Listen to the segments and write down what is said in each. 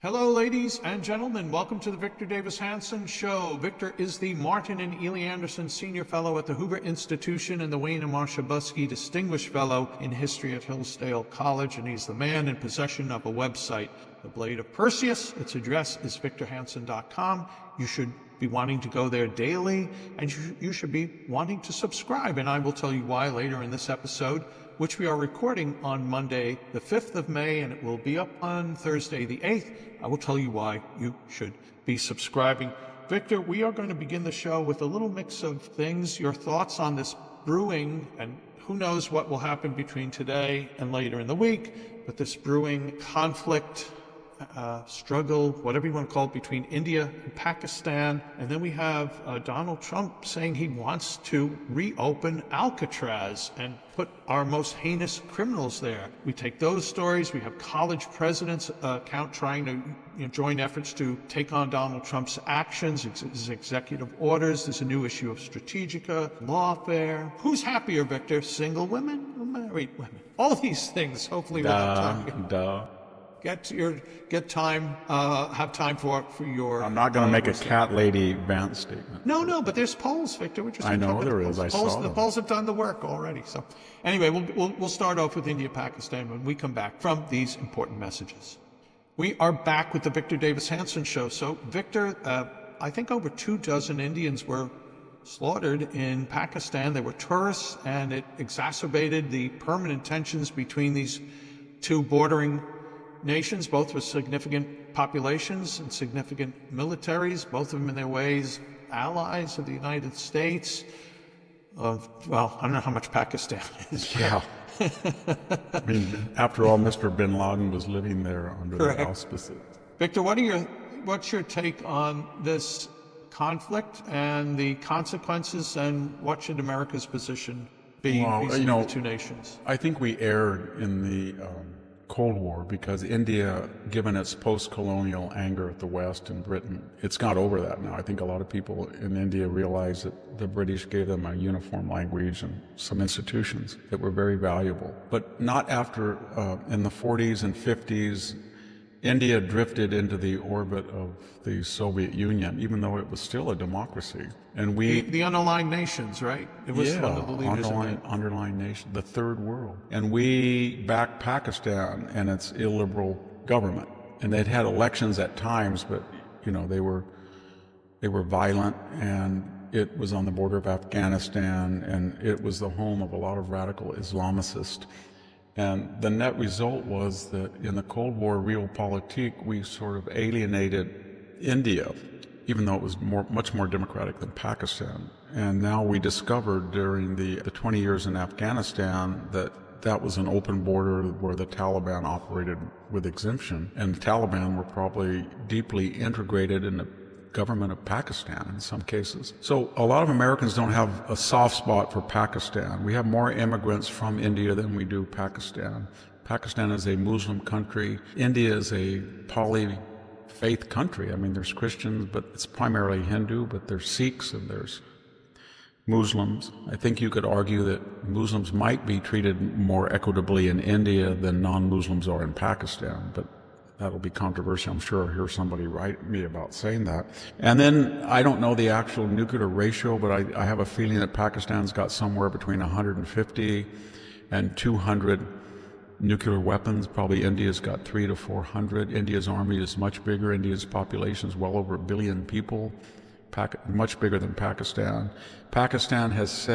Hello, ladies and gentlemen. Welcome to the Victor Davis Hanson Show. Victor is the Martin and Ely Anderson Senior Fellow at the Hoover Institution and the Wayne and Marcia Buskey Distinguished Fellow in History at Hillsdale College, and he's the man in possession of a website, The Blade of Perseus. Its address is victorhanson.com. You should be wanting to go there daily, and you should be wanting to subscribe, and I will tell you why later in this episode, which we are recording on Monday, the 5th of May, and it will be up on Thursday, the 8th. I will tell you why you should be subscribing. Victor, we are going to begin the show with a little mix of things, your thoughts on this brewing, and who knows what will happen between today and later in the week, but this brewing conflict, struggle, whatever you want to call it, between India and Pakistan. And then we have Donald Trump saying he wants to reopen Alcatraz and put our most heinous criminals there. We take those stories. We have college presidents trying to join efforts to take on Donald Trump's actions, his executive orders. There's a new issue of Strategica, lawfare. Who's happier, Victor? Single women or married women? All these things, hopefully, we'll have time. Have time for your... I'm not going to make a cat lady Vance statement. No, but there's polls, Victor. I know there is. I saw them. The polls have done the work already. So anyway, we'll start off with India-Pakistan when we come back from these important messages. We are back with the Victor Davis Hanson Show. So, Victor, I think over 24 Indians were slaughtered in Pakistan. They were tourists, and it exacerbated the permanent tensions between these two bordering nations, both with significant populations and significant militaries, both of them in their ways allies of the United States. Well, I don't know how much Pakistan is. Yeah. I mean, after all, Mr. Bin Laden was living there under the auspices. Victor, what's your take on this conflict and the consequences, and what should America's position be between the two nations? I think we erred in the Cold War because India, given its post-colonial anger at the West and Britain, it's got over that now. I think a lot of people in India realize that the British gave them a uniform language and some institutions that were very valuable. But not after, in the 40s and 50s, India drifted into the orbit of the Soviet Union, even though it was still a democracy. And the underlying nations, right? It was one of the leaders underlying nation, the third world. And we backed Pakistan and its illiberal government. And they'd had elections at times, but they were violent, and it was on the border of Afghanistan, and it was the home of a lot of radical Islamicists. And the net result was that in the Cold War realpolitik, we sort of alienated India, even though it was much more democratic than Pakistan. And now we discovered during the 20 years in Afghanistan that was an open border where the Taliban operated with exemption. And the Taliban were probably deeply integrated in the government of Pakistan in some cases. So a lot of Americans don't have a soft spot for Pakistan. We have more immigrants from India than we do Pakistan. Pakistan is a Muslim country. India is a polyfaith country. I mean, there's Christians, but it's primarily Hindu, but there's Sikhs and there's Muslims. I think you could argue that Muslims might be treated more equitably in India than non-Muslims are in Pakistan, but that'll be controversial. I'm sure I'll hear somebody write me about saying that. And then I don't know the actual nuclear ratio, but I have a feeling that Pakistan's got somewhere between 150 and 200 nuclear weapons. Probably India's got 300 to 400. India's army is much bigger. India's population is well over 1 billion people, much bigger than Pakistan. Pakistan has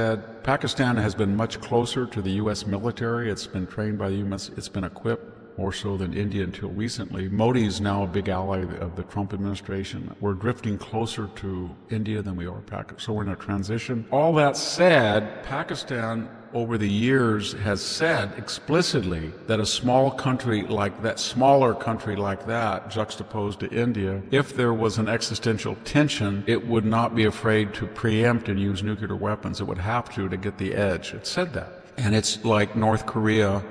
been much closer to the U.S. military. It's been trained by the U.S. It's been equipped more so than India until recently. Modi is now a big ally of the Trump administration. We're drifting closer to India than we are Pakistan, so we're in a transition. All that said, Pakistan over the years has said explicitly that a smaller country like that, juxtaposed to India, if there was an existential tension, it would not be afraid to preempt and use nuclear weapons. It would have to get the edge. It said that. And it's like North Korea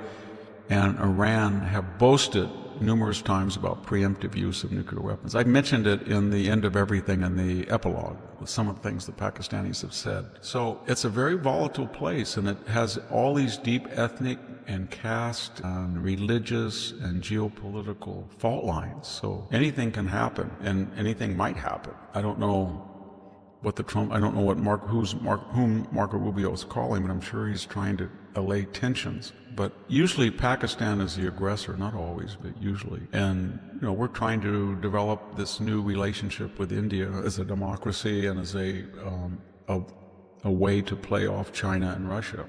and Iran have boasted numerous times about preemptive use of nuclear weapons. I mentioned it in the end of everything in the epilogue with some of the things the Pakistanis have said. So it's a very volatile place, and it has all these deep ethnic and caste and religious and geopolitical fault lines. So anything can happen, and anything might happen. I don't know I don't know whom Marco Rubio is calling, but I'm sure he's trying to allay tensions. But usually Pakistan is the aggressor, not always, but usually. And, we're trying to develop this new relationship with India as a democracy and as a way to play off China and Russia.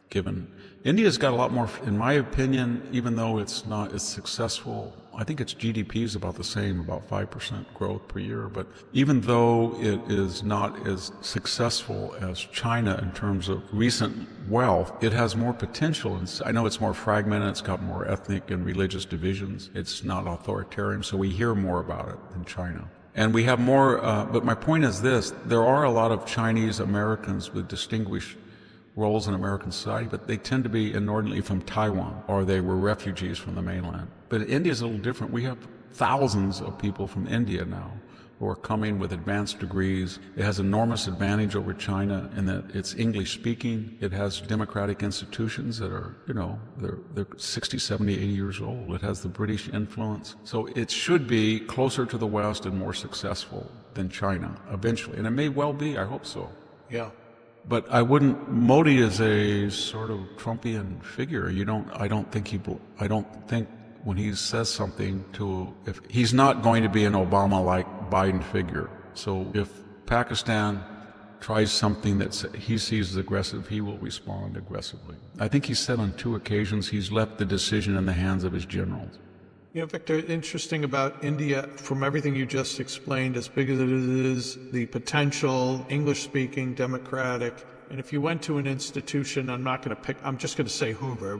Given India's got a lot more, in my opinion, even though it's not as successful, I think its GDP is about the same, about 5% growth per year. But even though it is not as successful as China in terms of recent wealth, it has more potential. And I know it's more fragmented, it's got more ethnic and religious divisions. It's not authoritarian, so we hear more about it than China. And we have more, but my point is this, there are a lot of Chinese Americans with distinguished roles in American society, but they tend to be inordinately from Taiwan, or they were refugees from the mainland. But India's a little different. We have thousands of people from India now who are coming with advanced degrees. It has enormous advantage over China in that it's English speaking. It has democratic institutions that are, they're 60, 70, 80 years old. It has the British influence. So it should be closer to the West and more successful than China eventually. And it may well be, I hope so. Yeah. But Modi is a sort of Trumpian figure. I don't think when he says something if he's not going to be an Obama-like Biden figure. So if Pakistan tries something that he sees as aggressive, he will respond aggressively. I think he said on 2 occasions he's left the decision in the hands of his generals. Victor, interesting about India, from everything you just explained, as big as it is, the potential, English-speaking, democratic, and if you went to an institution, I'm just going to say Hoover,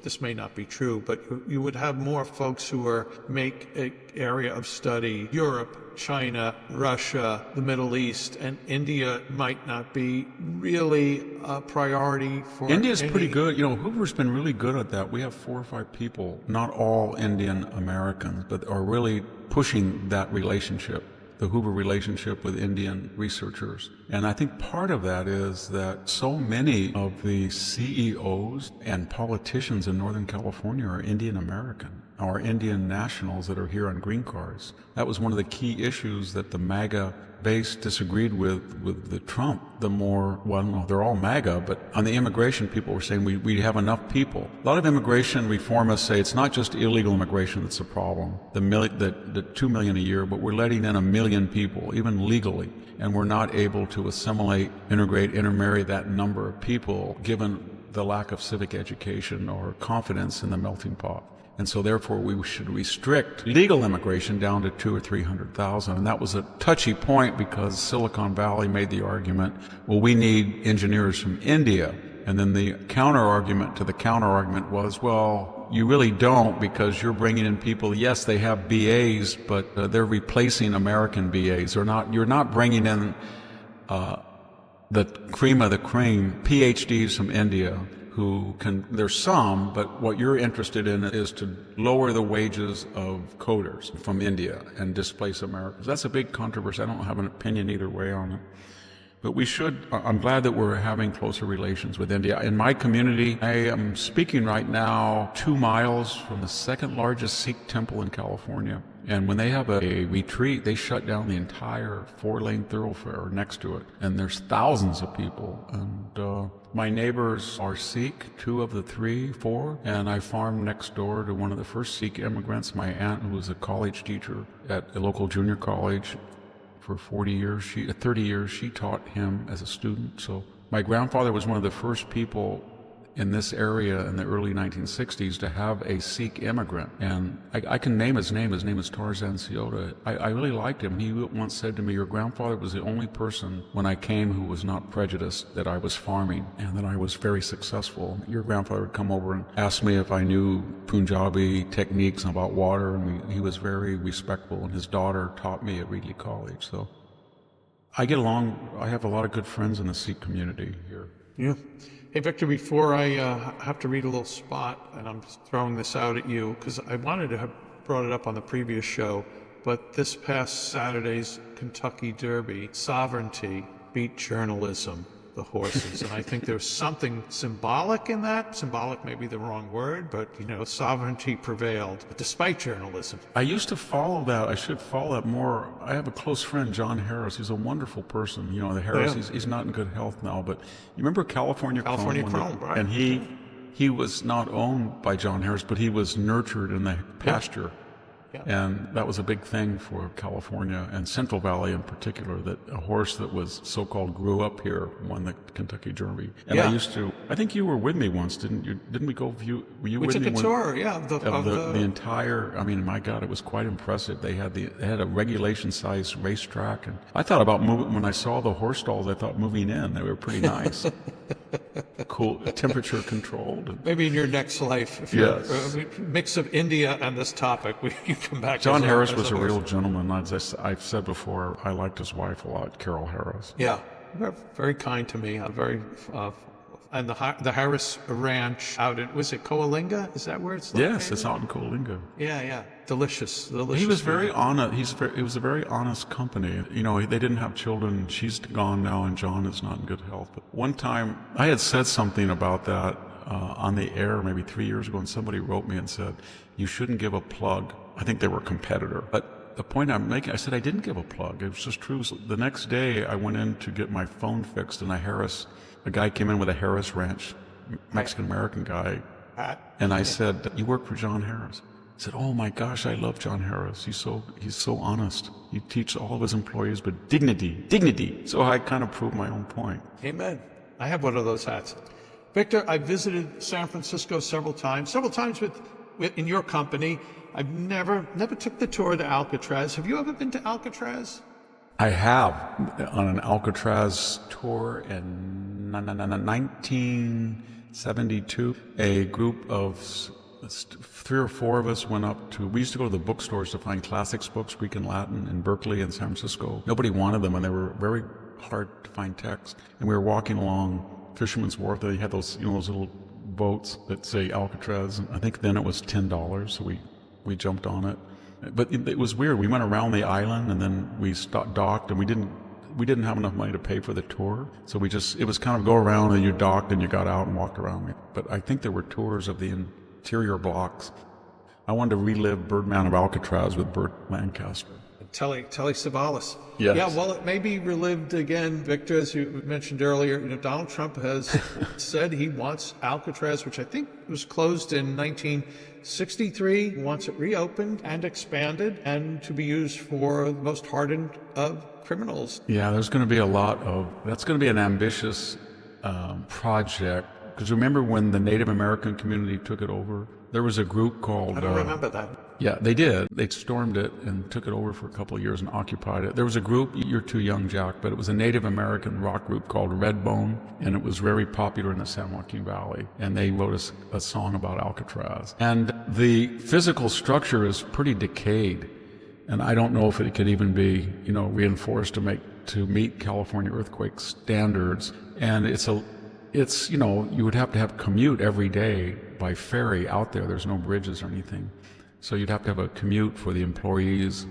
this may not be true, but you would have more folks who make an area of study, Europe, China, Russia, the Middle East, and India might not be really a priority for India's pretty good. Hoover's been really good at that. We have 4 or 5 people, not all Indian Americans, but are really pushing that relationship, the Hoover relationship with Indian researchers. And I think part of that is that so many of the CEOs and politicians in Northern California are Indian American, or Indian nationals that are here on green cards. That was one of the key issues that the MAGA base disagreed with the Trump. They're all MAGA, but on the immigration, people were saying we have enough people. A lot of immigration reformists say it's not just illegal immigration that's the problem, the 2 million a year, but we're letting in 1 million people, even legally, and we're not able to assimilate, integrate, intermarry that number of people given the lack of civic education or confidence in the melting pot. And so therefore we should restrict legal immigration down to 200,000 or 300,000. And that was a touchy point because Silicon Valley made the argument, well, we need engineers from India. And then the counter-argument to the counter-argument was, well, you really don't, because you're bringing in people, yes, they have BAs, but they're replacing American BAs. You're not bringing in the cream of the cream, PhDs from India, there's some, but what you're interested in is to lower the wages of coders from India and displace Americans. That's a big controversy. I don't have an opinion either way on it. But I'm glad that we're having closer relations with India. In my community, I am speaking right now 2 miles from the 2nd largest Sikh temple in California. And when they have a retreat, they shut down the entire 4-lane thoroughfare next to it. And there's thousands of people. And my neighbors are Sikh, 2 of the 3, 4. And I farmed next door to one of the first Sikh immigrants, my aunt, who was a college teacher at a local junior college. For 30 years, she taught him as a student. So my grandfather was one of the first people in this area in the early 1960s to have a Sikh immigrant. And I can name his name. His name is Tarzan Siota. I really liked him. He once said to me, your grandfather was the only person when I came who was not prejudiced that I was farming and that I was very successful. Your grandfather would come over and ask me if I knew Punjabi techniques about water, and he was very respectful, and his daughter taught me at Reedley College. So I get along. I have a lot of good friends in the Sikh community here. Yeah. Hey, Victor, before I have to read a little spot, and I'm throwing this out at you because I wanted to have brought it up on the previous show, but this past Saturday's Kentucky Derby, sovereignty beat journalism, the horses. And I think there's something symbolic in that. Symbolic may be the wrong word, but, sovereignty prevailed despite journalism. I used to follow that. I should follow that more. I have a close friend, John Harris. He's a wonderful person. The Harris, he's not in good health now, but you remember California Chrome, right? And he was not owned by John Harris, but he was nurtured in the pasture. Yeah. And that was a big thing for California and Central Valley in particular, that a horse that was so-called grew up here won the Kentucky Derby. And I think you were with me once, didn't you? Didn't we go view, were you with me? We took a tour, of the entire, my God, it was quite impressive. They had a regulation-sized racetrack. And I thought about moving, when I saw the horse stalls, I thought moving in. They were pretty nice. Cool, temperature controlled. Maybe in your next life, if you're a mix of India and this topic, you come back. John Harris was a real gentleman. As I've said before, I liked his wife a lot, Carol Harris. Yeah, very kind to me. And the Harris Ranch out in, was it Coalinga? Is that where it's located? Yes, it's out in Coalinga. Yeah. Delicious. He was very honest. It was a very honest company. They didn't have children. She's gone now, and John is not in good health. But one time, I had said something about that on the air maybe 3 years ago, and somebody wrote me and said, you shouldn't give a plug. I think they were a competitor. But the point I'm making, I said I didn't give a plug. It was just true. So the next day, I went in to get my phone fixed, and a guy came in with a Harris Ranch, Mexican-American guy, and I said, you work for John Harris? He said, oh my gosh, I love John Harris. He's so honest. He teaches all of his employees, but dignity. So I kind of proved my own point. Amen. I have one of those hats. Victor, I visited San Francisco several times in your company. I've never took the tour to Alcatraz. Have you ever been to Alcatraz? I have, on an Alcatraz tour in 1972. A group of 3 or 4 of us went up we used to go to the bookstores to find classics books, Greek and Latin, in Berkeley and San Francisco. Nobody wanted them, and they were very hard to find text. And we were walking along Fisherman's Wharf. They had those little boats that say Alcatraz. And I think then it was $10, so we jumped on it. But it was weird. We went around the island, and then we docked, and we didn't have enough money to pay for the tour. So it was kind of go around, and you docked, and you got out and walked around. But I think there were tours of the interior blocks. I wanted to relive Birdman of Alcatraz with Burt Lancaster. Telly Savalas. Yes. Yeah, well, it may be relived again, Victor, as you mentioned earlier. Donald Trump has said he wants Alcatraz, which I think was closed in 1963, he wants it reopened and expanded and to be used for the most hardened of criminals. Yeah, that's going to be an ambitious project. Because remember when the Native American community took it over? There was a group called... I don't remember that. Yeah, they did. They stormed it and took it over for a couple of years and occupied it. There was a group, you're too young, Jack, but it was a Native American rock group called Redbone, and it was very popular in the San Joaquin Valley. And they wrote a song about Alcatraz. And the physical structure is pretty decayed, and I don't know if it could even be, reinforced to meet California earthquake standards. And you would have to have commute every day by ferry out there. There's no bridges or anything. So you'd have to have a commute for the employees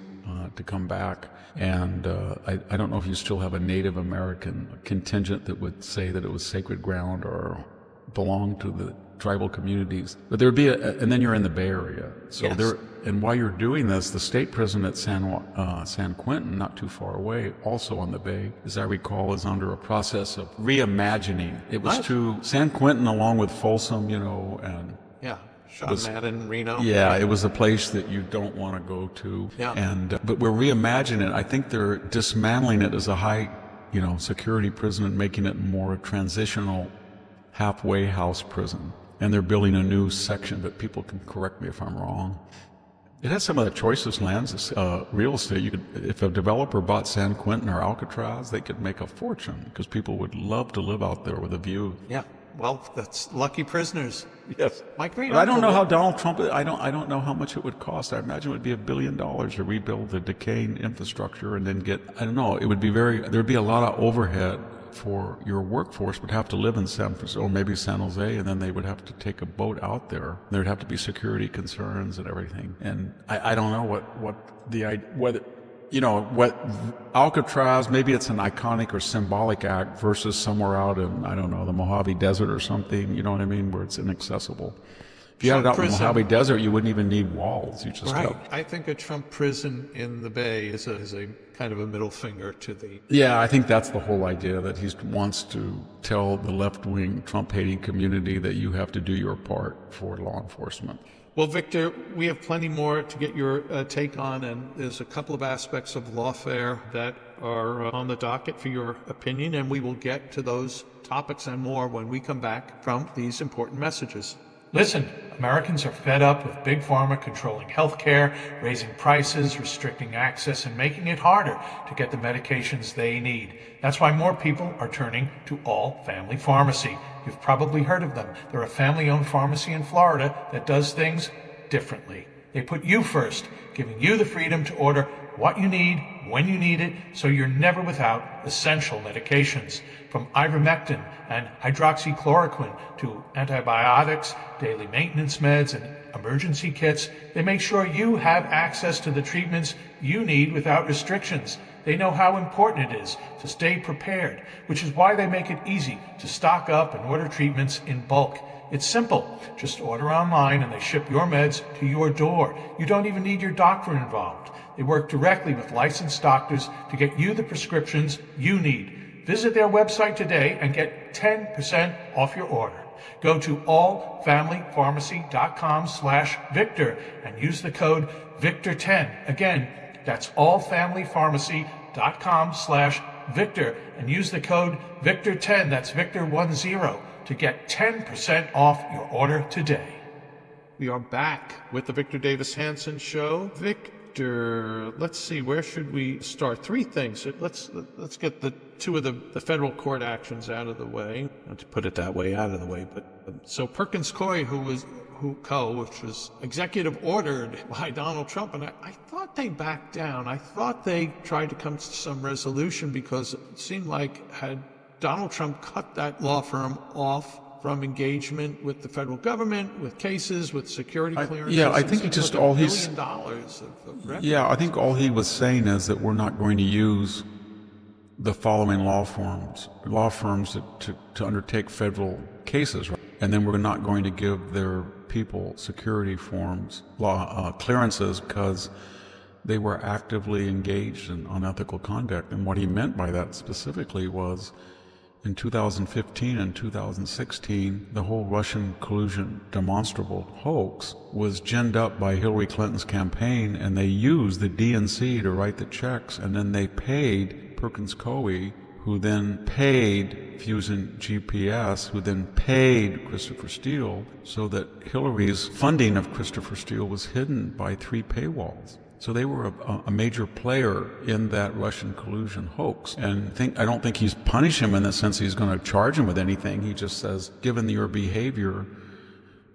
to come back. And I don't know if you still have a Native American contingent that would say that it was sacred ground or belonged to the tribal communities. But there would be and then you're in the Bay Area. So yes. And while you're doing this, the state prison at San Quentin, not too far away, also on the Bay, as I recall, is under a process of reimagining. It was to San Quentin along with Folsom, and... Yeah. Sean Madden, Reno. Yeah, it was a place that you don't want to go to. Yeah. But we're reimagining it. I think they're dismantling it as a high, security prison and making it more a transitional halfway house prison. And they're building a new section, but people can correct me if I'm wrong. It has some of the choicest lands, real estate. If a developer bought San Quentin or Alcatraz, they could make a fortune because people would love to live out there with a view. Yeah. Well, that's lucky prisoners. Yes. My great I don't know how Donald Trump, I don't know how much it would cost. I imagine it would be $1 billion to rebuild the decaying infrastructure and then it would be there'd be a lot of overhead for your workforce would have to live in San Francisco or maybe San Jose, and then they would have to take a boat out there. There'd have to be security concerns and everything. And I don't know what Alcatraz, maybe it's an iconic or symbolic act versus somewhere out in, I don't know, the Mojave Desert or something, you know what I mean, where it's inaccessible. If you had it out in the Mojave Desert, you wouldn't even need walls. You just right. I think a Trump prison in the Bay is a kind of a middle finger to the... Yeah, I think that's the whole idea, that he wants to tell the left-wing Trump-hating community that you have to do your part for law enforcement. Well, Victor, we have plenty more to get your take on, and there's a couple of aspects of lawfare that are on the docket for your opinion, and we will get to those topics and more when we come back from these important messages. Listen, Americans are fed up with Big Pharma controlling healthcare, raising prices, restricting access, and making it harder to get the medications they need. That's why more people are turning to All Family Pharmacy. You've probably heard of them. They're a family-owned pharmacy in Florida that does things differently. They put you first, giving you the freedom to order what you need, when you need it, so you're never without essential medications. From ivermectin and hydroxychloroquine to antibiotics, daily maintenance meds, and emergency kits, they make sure you have access to the treatments you need without restrictions. They know how important it is to stay prepared, which is why they make it easy to stock up and order treatments in bulk. It's simple. Just order online and they ship your meds to your door. You don't even need your doctor involved. They work directly with licensed doctors to get you the prescriptions you need. Visit their website today and get 10% off your order. Go to allfamilypharmacy.com/Victor and use the code Victor10. Again, that's allfamilypharmacy.com/Victor and use the code Victor10, that's Victor10, to get 10% off your order today. We are back with the Victor Davis Hanson Show. Victor, let's see, where should we start? Three things. Let's get the two of the federal court actions out of the way. Not to put it that way, out of the way, but so Perkins Coie, which was executive ordered by Donald Trump, and I thought they backed down. I thought they tried to come to some resolution because it seemed like had Donald Trump cut that law firm off from engagement with the federal government, with cases, with security clearances. I think he just all he's... $1 billion of revenue. Yeah, I think all he was saying is that we're not going to use the following law firms to undertake federal cases, right? And then we're not going to give their people security forms, clearances, because they were actively engaged in unethical conduct. And what he meant by that specifically was, in 2015 and 2016, the whole Russian collusion demonstrable hoax was ginned up by Hillary Clinton's campaign, and they used the DNC to write the checks, and then they paid Perkins Coie, who then paid Fusion GPS, who then paid Christopher Steele, so that Hillary's funding of Christopher Steele was hidden by 3 paywalls. So they were a major player in that Russian collusion hoax. And I don't think he's punished him in the sense he's going to charge him with anything. He just says, given your behavior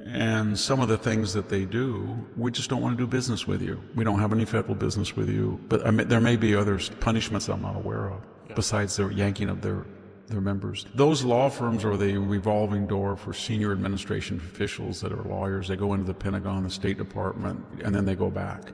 and some of the things that they do, we just don't want to do business with you. We don't have any federal business with you. But there may be other punishments I'm not aware of, besides their yanking of their members. Those law firms are the revolving door for senior administration officials that are lawyers. They go into the Pentagon, the State Department, and then they go back.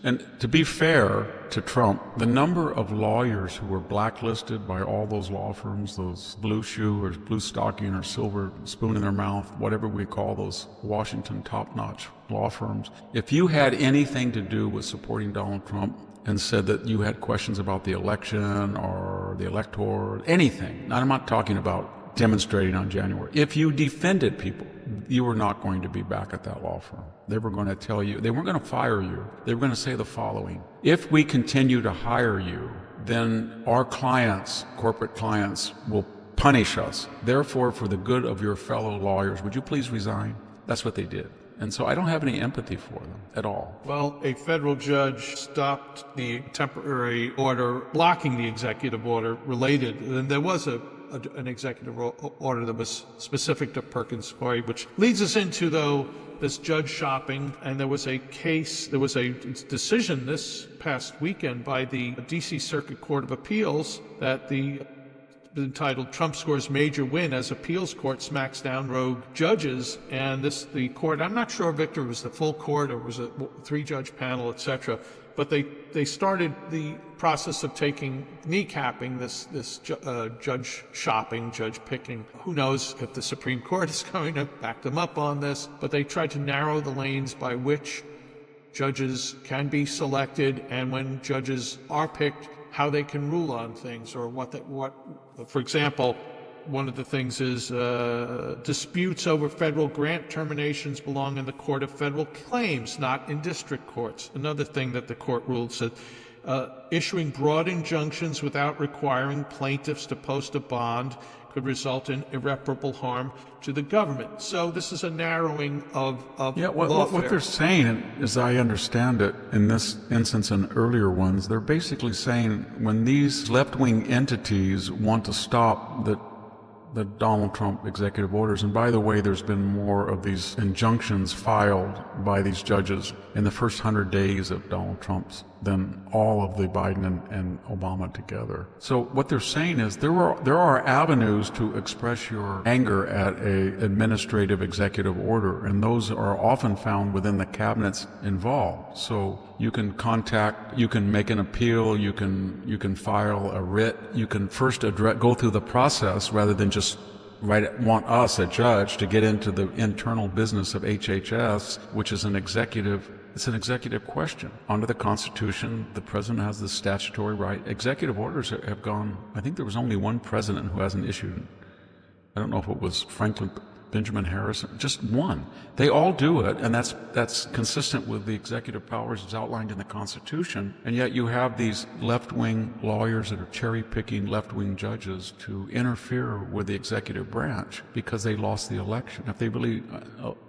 And to be fair to Trump, the number of lawyers who were blacklisted by all those law firms, those blue shoe or blue stocking or silver spoon in their mouth, whatever we call those Washington top-notch law firms, if you had anything to do with supporting Donald Trump and said that you had questions about the election or the elector, anything, I'm not talking about demonstrating on January. If you defended people, you were not going to be back at that law firm. They were going to tell you, they weren't going to fire you. They were going to say the following: if we continue to hire you, then our clients, corporate clients, will punish us. Therefore, for the good of your fellow lawyers, would you please resign? That's what they did. And so I don't have any empathy for them at all. Well, a federal judge stopped the temporary order blocking the executive order related, and there was an executive order that was specific to Perkins Coie, which leads us into, though, this judge shopping. And there was a decision this past weekend by the D.C. Circuit Court of Appeals that the entitled "Trump Scores Major Win as Appeals Court Smacks Down Rogue Judges." And the court, I'm not sure, Victor, it was the full court or was a 3-judge panel, etc. But they started the process of kneecapping this judge shopping, judge picking. Who knows if the Supreme Court is going to back them up on this? But they tried to narrow the lanes by which judges can be selected, and when judges are picked, how they can rule on things, or for example, one of the things is disputes over federal grant terminations belong in the Court of Federal Claims, not in district courts. Another thing that the court ruled said issuing broad injunctions without requiring plaintiffs to post a bond could result in irreparable harm to the government. So this is a narrowing of what they're saying, as I understand it, in this instance and earlier ones, they're basically saying when these left-wing entities want to stop the Donald Trump executive orders, and by the way, there's been more of these injunctions filed by these judges in the first 100 days of Donald Trump's than all of the Biden and Obama together. So what they're saying is there are avenues to express your anger at a administrative executive order, and those are often found within the cabinets involved. So you can make an appeal, you can file a writ, you can first go through the process rather than just want us, a judge, to get into the internal business of HHS, which is an executive question. Under the Constitution, the president has the statutory right. Executive orders have gone, I think there was only one president who hasn't issued, I don't know if it was Benjamin Harrison, just one. They all do it, and that's consistent with the executive powers as outlined in the Constitution, and yet you have these left-wing lawyers that are cherry-picking left-wing judges to interfere with the executive branch because they lost the election. If they really,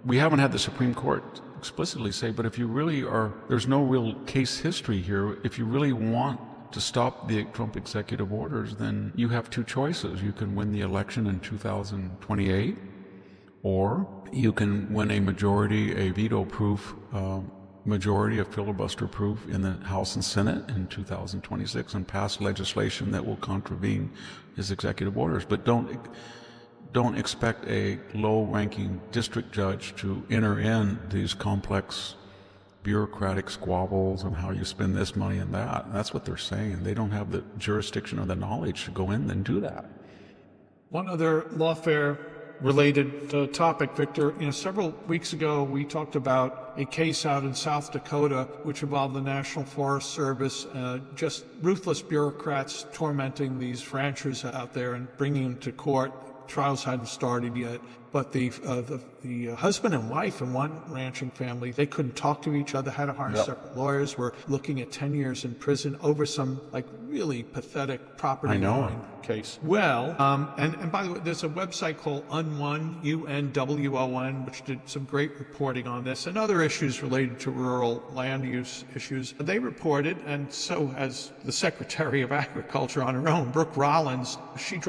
we haven't had the Supreme Court explicitly say, but if you really there's no real case history here, if you really want to stop the Trump executive orders, then you have two choices. You can win the election in 2028, or you can win a veto-proof majority, a filibuster-proof in the House and Senate in 2026 and pass legislation that will contravene his executive orders. But don't expect a low-ranking district judge to enter in these complex bureaucratic squabbles on how you spend this money and that. And that's what they're saying. They don't have the jurisdiction or the knowledge to go in and do that. One other lawfare-related topic, Victor. Several weeks ago, we talked about a case out in South Dakota which involved the National Forest Service, just ruthless bureaucrats tormenting these ranchers out there and bringing them to court. Trials hadn't started yet, but the husband and wife in one ranching family, they couldn't talk to each other, had to hire separate lawyers, were looking at 10 years in prison over some really pathetic property line case. Well, and by the way, there's a website called Unwon, UNWON, which did some great reporting on this and other issues related to rural land use issues. They reported, and so has the Secretary of Agriculture on her own, Brooke Rollins. She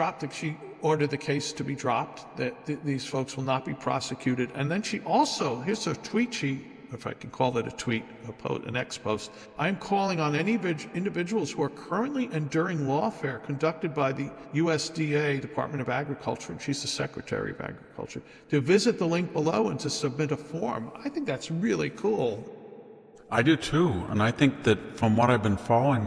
ordered the case to be dropped, that these folks will not be prosecuted. And then she also, here's a tweet, if I can call it a tweet, an ex-post, I'm calling on any individuals who are currently enduring lawfare conducted by the USDA, Department of Agriculture, and she's the Secretary of Agriculture, to visit the link below and to submit a form. I think that's really cool. I do too, and I think that from what I've been following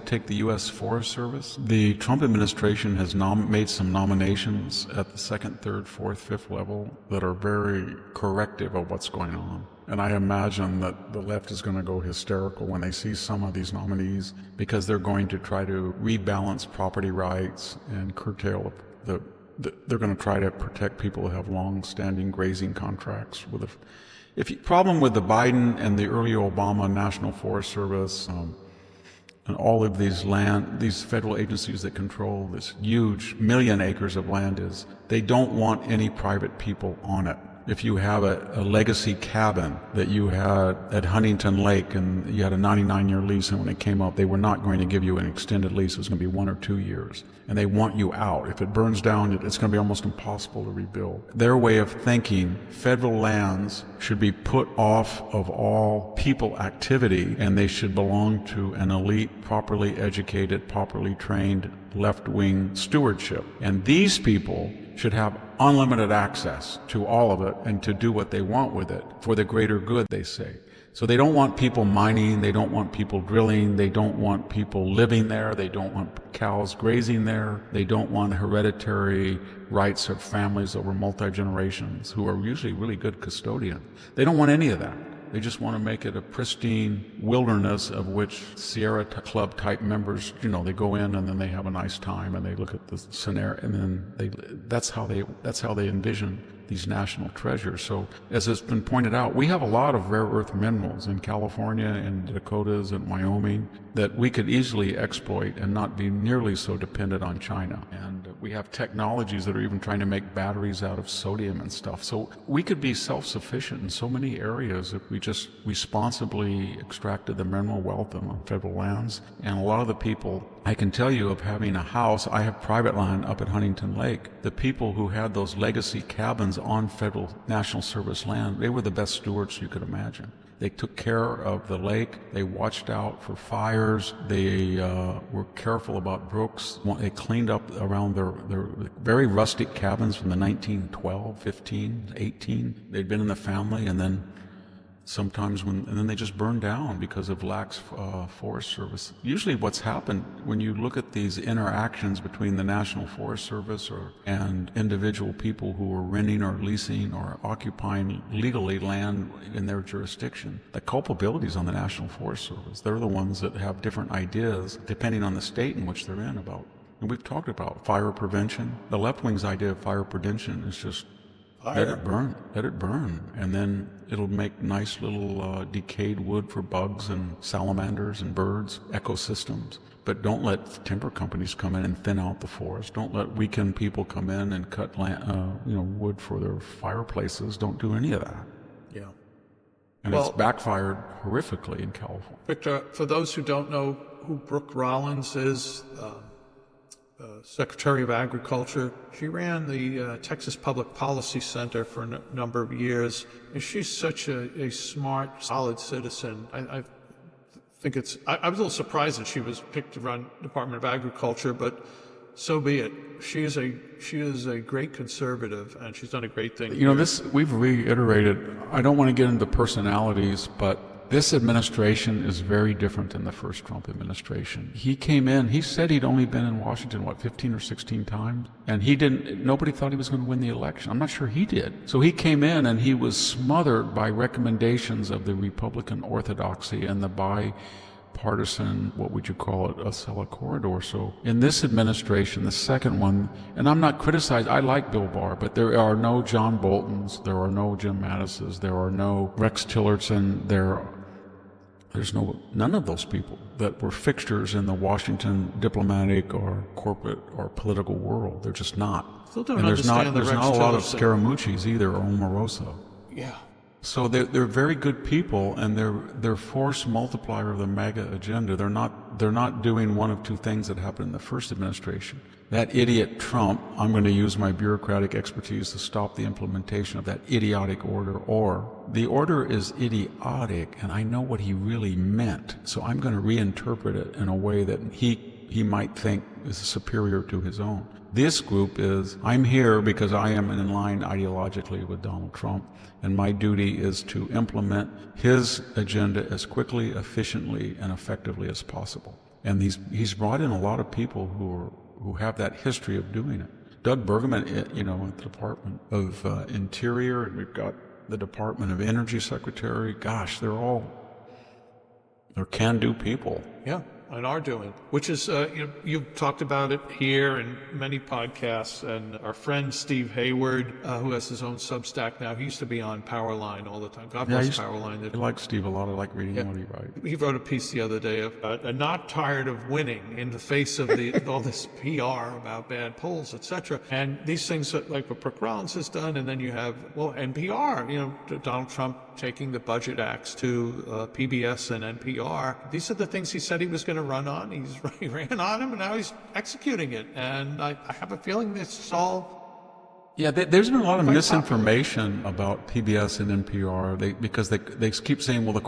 take the U.S. Forest Service, the Trump administration has made some nominations at the second, third, fourth, fifth level that are very corrective of what's going on. And I imagine that the left is going to go hysterical when they see some of these nominees, because they're going to try to rebalance property rights and curtail they're going to try to protect people who have long-standing grazing contracts with problem with the Biden and the early Obama National Forest Service and all of these federal agencies that control this huge million acres of land is they don't want any private people on it. if you have a legacy cabin that you had at Huntington Lake and you had a 99-year lease, and when it came up, they were not going to give you an extended lease. It was going to be 1 or 2 years. And they want you out. If it burns down, it's going to be almost impossible to rebuild. Their way of thinking, federal lands should be put off of all people activity, and they should belong to an elite, properly educated, properly trained, left-wing stewardship. And these people should have unlimited access to all of it and to do what they want with it for the greater good, they say. So they don't want people mining, they don't want people drilling, they don't want people living there, they don't want cows grazing there, they don't want hereditary rights of families over multi-generations who are usually really good custodians. They don't want any of that. They just want to make it a pristine wilderness of which Sierra Club type members, they go in and then they have a nice time and they look at the scenario, and then that's how they envision these national treasures. So as it's been pointed out, we have a lot of rare earth minerals in California and the Dakotas and Wyoming that we could easily exploit and not be nearly so dependent on China. And we have technologies that are even trying to make batteries out of sodium and stuff. So we could be self-sufficient in so many areas if we just responsibly extracted the mineral wealth on federal lands. And a lot of the people, I can tell you, of having a house, I have private land up at Huntington Lake. The people who had those legacy cabins on federal National Service land, they were the best stewards you could imagine. They took care of the lake. They watched out for fires. They were careful about brooks. They cleaned up around their very rustic cabins from the 1912, 15, 18. They'd been in the family, and then sometimes and then they just burned down because of lax Forest Service. Usually what's happened when you look at these interactions between the National Forest Service and individual people who are renting or leasing or occupying legally land in their jurisdiction, the culpability is on the National Forest Service. They're the ones that have different ideas depending on the state in which they're in about. And we've talked about fire prevention. The left wing's idea of fire prevention is just let it burn, and then it'll make nice little decayed wood for bugs and salamanders and birds, ecosystems. But don't let timber companies come in and thin out the forest. Don't let weekend people come in and cut wood for their fireplaces. Don't do any of that. Yeah. And it's backfired horrifically in California. Victor, for those who don't know who Brooke Rollins is, Secretary of Agriculture. She ran the Texas Public Policy Center for a number of years. And she's such a smart, solid citizen. I think I was a little surprised that she was picked to run Department of Agriculture, but so be it. She is a great conservative, and she's done a great thing. We've reiterated, I don't want to get into personalities, but this administration is very different than the first Trump administration. He came in, he said he'd only been in Washington, 15 or 16 times? And nobody thought he was going to win the election. I'm not sure he did. So he came in and he was smothered by recommendations of the Republican orthodoxy and the bipartisan, what would you call it, Acela corridor. So in this administration, the second one, and I'm not criticizing, I like Bill Barr, but there are no John Boltons, there are no Jim Mattises, there are no Rex Tillerson, there's none of those people that were fixtures in the Washington diplomatic or corporate or political world. They're just not. Still don't and there's not understand a lot of Scaramucci's either, or Omarosa. Yeah. So they're very good people, and they're force multiplier of the MAGA agenda. They're not doing one of two things that happened in the first administration. That idiot Trump, I'm going to use my bureaucratic expertise to stop the implementation of that idiotic order, or the order is idiotic and I know what he really meant, so I'm going to reinterpret it in a way that he might think is superior to his own. This group is, I'm here because I am in line ideologically with Donald Trump, and my duty is to implement his agenda as quickly, efficiently, and effectively as possible. And he's brought in a lot of people who have that history of doing it. Doug Bergman, at the Department of Interior, and we've got the Department of Energy Secretary. Gosh, they're can-do people. Yeah. and are doing, which is, you've talked about it here in many podcasts, and our friend Steve Hayward, who has his own Substack now, he used to be on Powerline all the time. God bless Powerline. I like Steve a lot. I like reading what he writes. He wrote a piece the other day of not tired of winning in the face of all this PR about bad polls, etc. And these things like what Brooke Rollins has done, and then you have, NPR, Donald Trump taking the budget acts to PBS and NPR. These are the things he said he was going to run on. He ran on them, and now he's executing it. And I have a feeling this is all... Yeah, there's been a lot of misinformation about PBS and NPR because they keep saying, well, the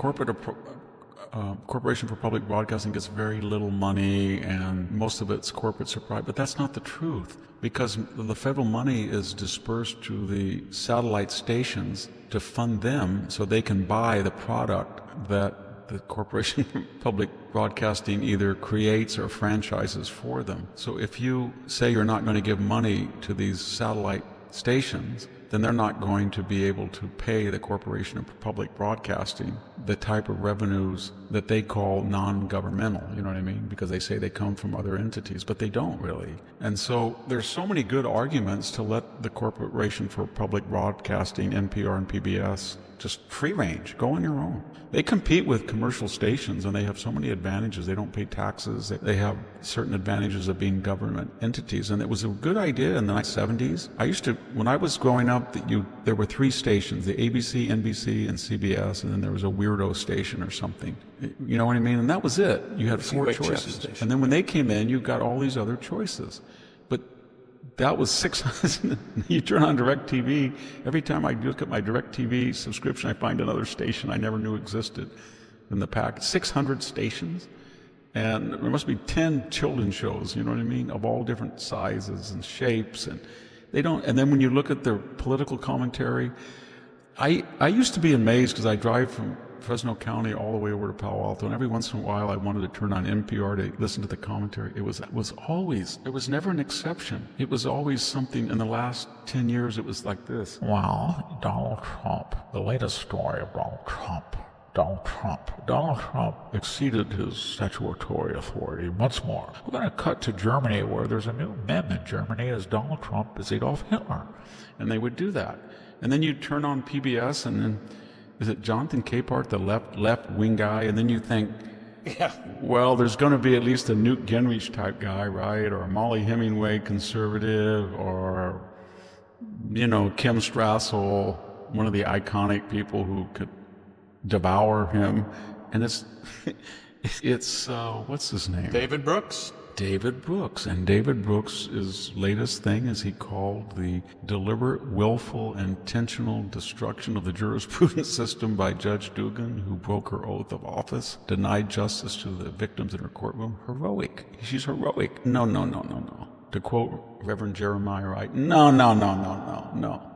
Corporation for Public Broadcasting gets very little money and most of it's corporate supply, but that's not the truth, because the federal money is dispersed to the satellite stations to fund them so they can buy the product that the Corporation for Public Broadcasting either creates or franchises for them. So if you say you're not going to give money to these satellite stations, then they're not going to be able to pay the Corporation for Public Broadcasting the type of revenues that they call non-governmental, you know what I mean? Because they say they come from other entities, but they don't really. And so there's so many good arguments to let the Corporation for Public Broadcasting, NPR and PBS, just free range, go on your own. They compete with commercial stations and they have so many advantages. They don't pay taxes. They have certain advantages of being government entities. And it was a good idea in the 70s. When I was growing up, there were three stations, the ABC, NBC, and CBS, and then there was a weirdo station or something. You know what I mean? And that was it. You had four choices. And then when they came in, you got all these other choices. But that was 600. You turn on DirecTV, every time I look at my DirecTV subscription, I find another station I never knew existed in the pack. 600 stations, and there must be 10 children's shows, you know what I mean, of all different sizes and shapes, and they don't. And then when you look at their political commentary, I used to be amazed because I drive from Fresno County all the way over to Palo Alto, and every once in a while I wanted to turn on NPR to listen to the commentary. It was never an exception. It was always something. In the last 10 years, it was like this. Well, Donald Trump, the latest story of Donald Trump exceeded his statutory authority once more. We're going to cut to Germany, where there's a new meme in Germany as Donald Trump is Adolf Hitler. And they would do that. And then you turn on PBS, and then is it Jonathan Capehart, the left-wing guy? And then you think, well, there's going to be at least a Newt Gingrich type guy, right? Or a Molly Hemingway conservative, or, Kim Strassel, one of the iconic people who could devour him. And it's what's his name? David Brooks. And David Brooks' latest thing is he called the deliberate, willful, intentional destruction of the jurisprudence system by Judge Dugan, who broke her oath of office, denied justice to the victims in her courtroom, heroic. She's heroic. No. To quote Reverend Jeremiah Wright, no.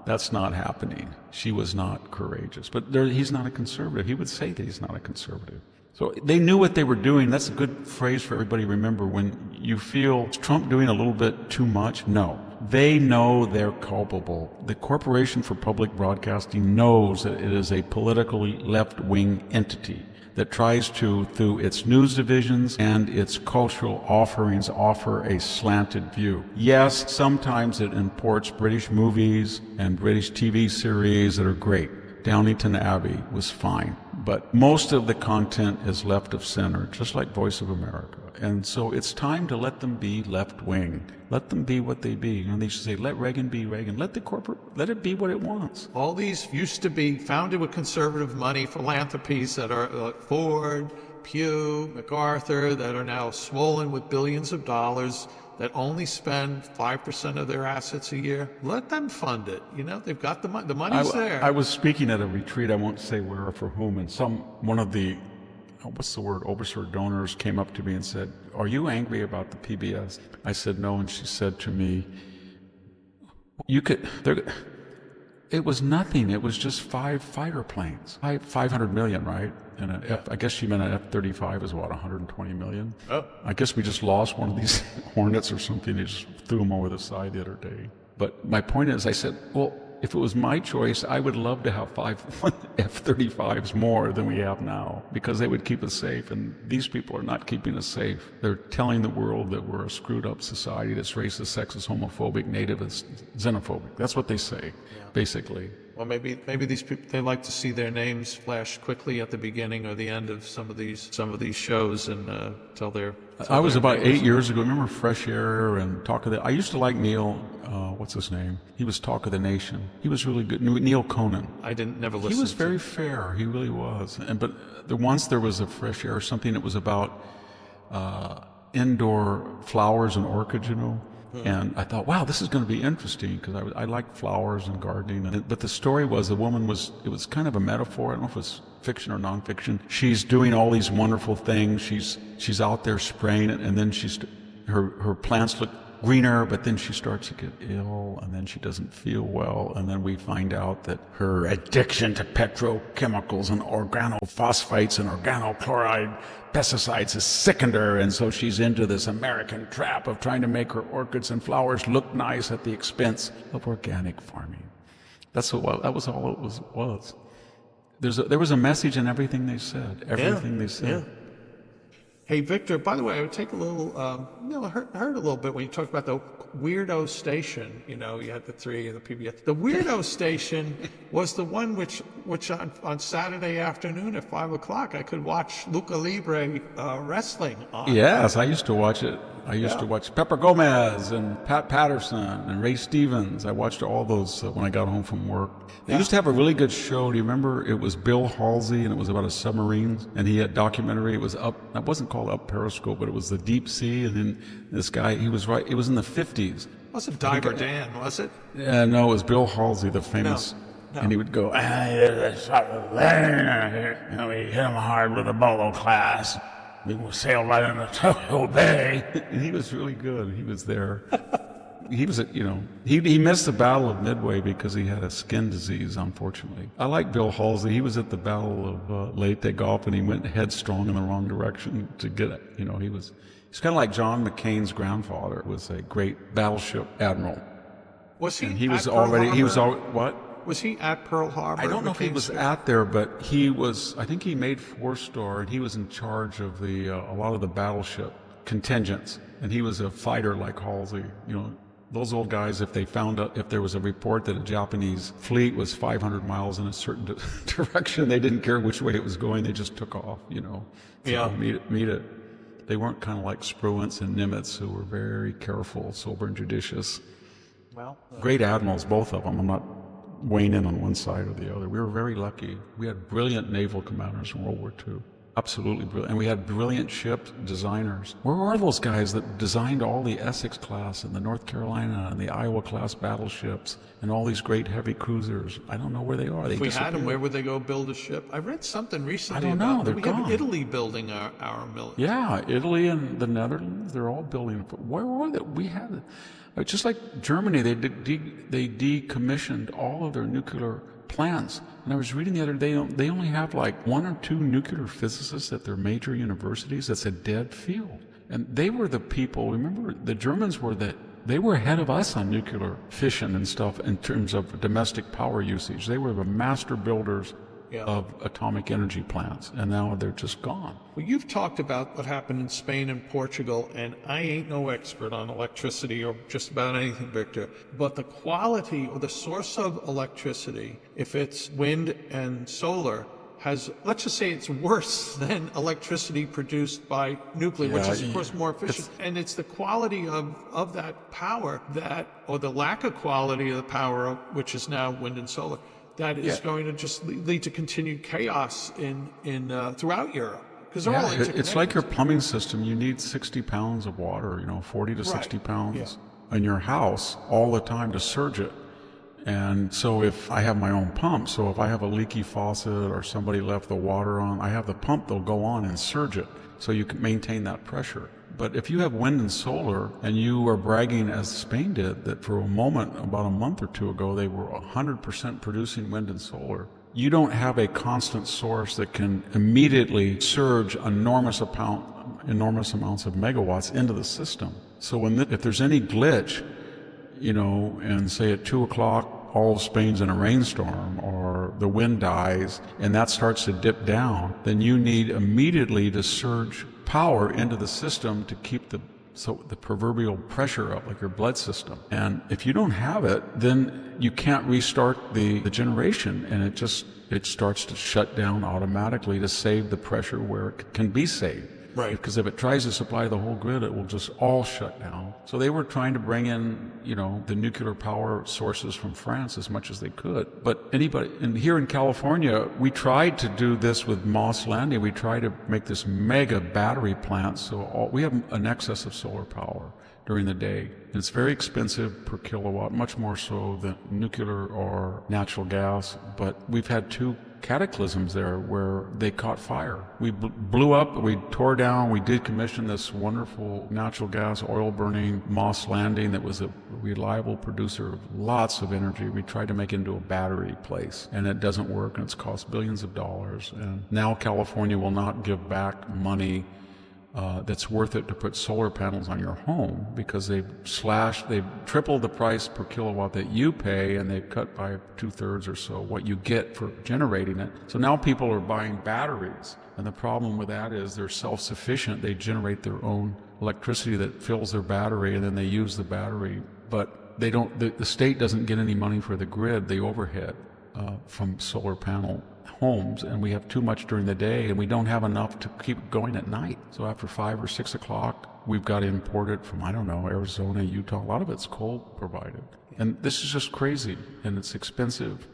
That's not happening. She was not courageous. But he's not a conservative. He would say that he's not a conservative. So they knew what they were doing. That's a good phrase for everybody to remember. When you feel, is Trump doing a little bit too much? No. They know they're culpable. The Corporation for Public Broadcasting knows that it is a politically left-wing entity that tries to, through its news divisions and its cultural offerings, offer a slanted view. Yes, sometimes it imports British movies and British TV series that are great. Downington Abbey was fine, but most of the content is left of center, just like Voice of America. And so it's time to let them be left-wing. Let them be what they be. And they should say, let Reagan be Reagan. Let it be what it wants. All these used to be founded with conservative money, philanthropies that are like Ford, Pew, MacArthur, that are now swollen with billions of dollars, that only spend 5% of their assets a year. Let them fund it. They've got the money. The money's there. I was speaking at a retreat, I won't say where or for whom, and one of the, overseer donors came up to me and said, "Are you angry about the PBS?" I said, "No," and she said to me, it was nothing. It was just 5 fighter planes. 500 million, right? And I guess she meant an F-35 is what, 120 million? Oh. I guess we just lost one of these Hornets or something. They just threw them over the side the other day. But my point is, I said, well, if it was my choice, I would love to have 5 F-35s more than we have now, because they would keep us safe. And these people are not keeping us safe. They're telling the world that we're a screwed up society that's racist, sexist, homophobic, nativist, xenophobic. That's what they say, basically. Well, maybe these people, they like to see their names flash quickly at the beginning or the end of some of these shows, and tell their. I was about 8 years ago. Remember Fresh Air and Talk of the. I used to like Neil. What's his name? He was Talk of the Nation. He was really good. Neil Conan. I never listened. He was very fair. He really was. But once there was a Fresh Air, something that was about indoor flowers and orchids, And I thought, wow, this is going to be interesting, because I like flowers and gardening. But the story was, it was kind of a metaphor. I don't know if it was fiction or nonfiction. She's doing all these wonderful things. She's out there spraying it, and then her plants look greener, but then she starts to get ill, and then she doesn't feel well, and then we find out that her addiction to petrochemicals and organophosphates and organochloride pesticides has sickened her, and so she's into this American trap of trying to make her orchids and flowers look nice at the expense of organic farming. That was all it was. There was a message in everything they said. They said. Yeah. Hey, Victor, by the way, I would take a little, I heard a little bit when you talked about the Weirdo Station. You had the three and the PBS. The Weirdo Station was the one which on Saturday afternoon at 5 o'clock, I could watch Lucha Libre wrestling on. Yes, I used to watch it. I used to watch Pepper Gomez and Pat Patterson and Ray Stevens. I watched all those when I got home from work. They used to have a really good show. Do you remember? It was Bill Halsey, and it was about a submarine. And he had documentary. It was it wasn't called Up Periscope, but it was the deep sea. And then this guy, he was right. It was in the 50s. Wasn't Diver Dan, was it? Yeah, no, it was Bill Halsey, the famous. No. And he would go, we hit him hard with a bolo class. We sailed right into Tokyo Bay. And he was really good. He was there. He was, he missed the Battle of Midway because he had a skin disease, unfortunately. I like Bill Halsey. He was at the Battle of Leyte Gulf, and he went headstrong in the wrong direction to get it. He's kind of like John McCain's grandfather was a great battleship admiral. Was he? And he was already. What? Was he at Pearl Harbor? I don't know if he was at there, but he was. I think he made 4-star, and he was in charge of a lot of the battleship contingents. And he was a fighter like Halsey. Those old guys, if they found out, if there was a report that a Japanese fleet was 500 miles in a certain direction, they didn't care which way it was going. They just took off. Meet it. They weren't kind of like Spruance and Nimitz, who were very careful, sober, and judicious. Well, great admirals, both of them. I'm not weighing in on one side or the other. We were very lucky. We had brilliant naval commanders in World War II. Absolutely brilliant. And we had brilliant ship designers. Where were those guys that designed all the Essex class and the North Carolina and the Iowa class battleships and all these great heavy cruisers? I don't know where they are. If we had them, where would they go build a ship? I read something recently. I don't know. They're we gone. have Italy building our military. Yeah, Italy and the Netherlands, they're all building. Where were they? We had, just like Germany, they decommissioned all of their nuclear plants. And I was reading the other day, they only have like 1 or 2 nuclear physicists at their major universities. That's a dead field. And they were the people, remember, the Germans they were ahead of us on nuclear fission and stuff in terms of domestic power usage. They were the master builders of atomic energy plants, and now they're just gone. Well, you've talked about what happened in Spain and Portugal, and I ain't no expert on electricity or just about anything, Victor, but the quality or the source of electricity, if it's wind and solar, let's just say it's worse than electricity produced by nuclear, which is of course more efficient. And it's the quality of that power or the lack of quality of the power, which is now wind and solar, that is going to just lead to continued chaos in throughout Europe. Because they're all interconnected. It's like your plumbing system. You need 60 pounds of water, 40 to 60 pounds in your house all the time to surge it. And so if I have my own pump, so if I have a leaky faucet or somebody left the water on, I have the pump, they'll go on and surge it so you can maintain that pressure. But if you have wind and solar, and you are bragging, as Spain did, that for a moment, about a month or two ago, they were 100% producing wind and solar, you don't have a constant source that can immediately surge enormous amounts of megawatts into the system. So if there's any glitch, and say at 2 o'clock, all of Spain's in a rainstorm, or the wind dies and that starts to dip down, then you need immediately to surge power into the system to keep the proverbial pressure up, like your blood system. And if you don't have it, then you can't restart the generation, and it starts to shut down automatically to save the pressure where it can be saved. Right. Because if it tries to supply the whole grid, it will just all shut down. So they were trying to bring in, the nuclear power sources from France as much as they could. But and here in California, we tried to do this with Moss Landing. We tried to make this mega battery plant. So we have an excess of solar power during the day. And it's very expensive per kilowatt, much more so than nuclear or natural gas. But we've had 2 cataclysms there where they caught fire. We blew up, we tore down, we decommissioned this wonderful natural gas oil burning Moss Landing that was a reliable producer of lots of energy. We tried to make it into a battery place, and it doesn't work, and it's cost billions of dollars. And now California will not give back money that's worth it to put solar panels on your home, because they've tripled the price per kilowatt that you pay, and they've cut by 2/3 or so what you get for generating it. So now people are buying batteries, and the problem with that is they're self-sufficient. They generate their own electricity that fills their battery, and then they use the battery, but they don't. The state doesn't get any money for the grid, the overhead from solar panel homes, and we have too much during the day, and we don't have enough to keep going at night. So after 5 or 6 o'clock, we've got to import it from, Arizona, Utah. A lot of it's coal provided. And this is just crazy, and it's expensive.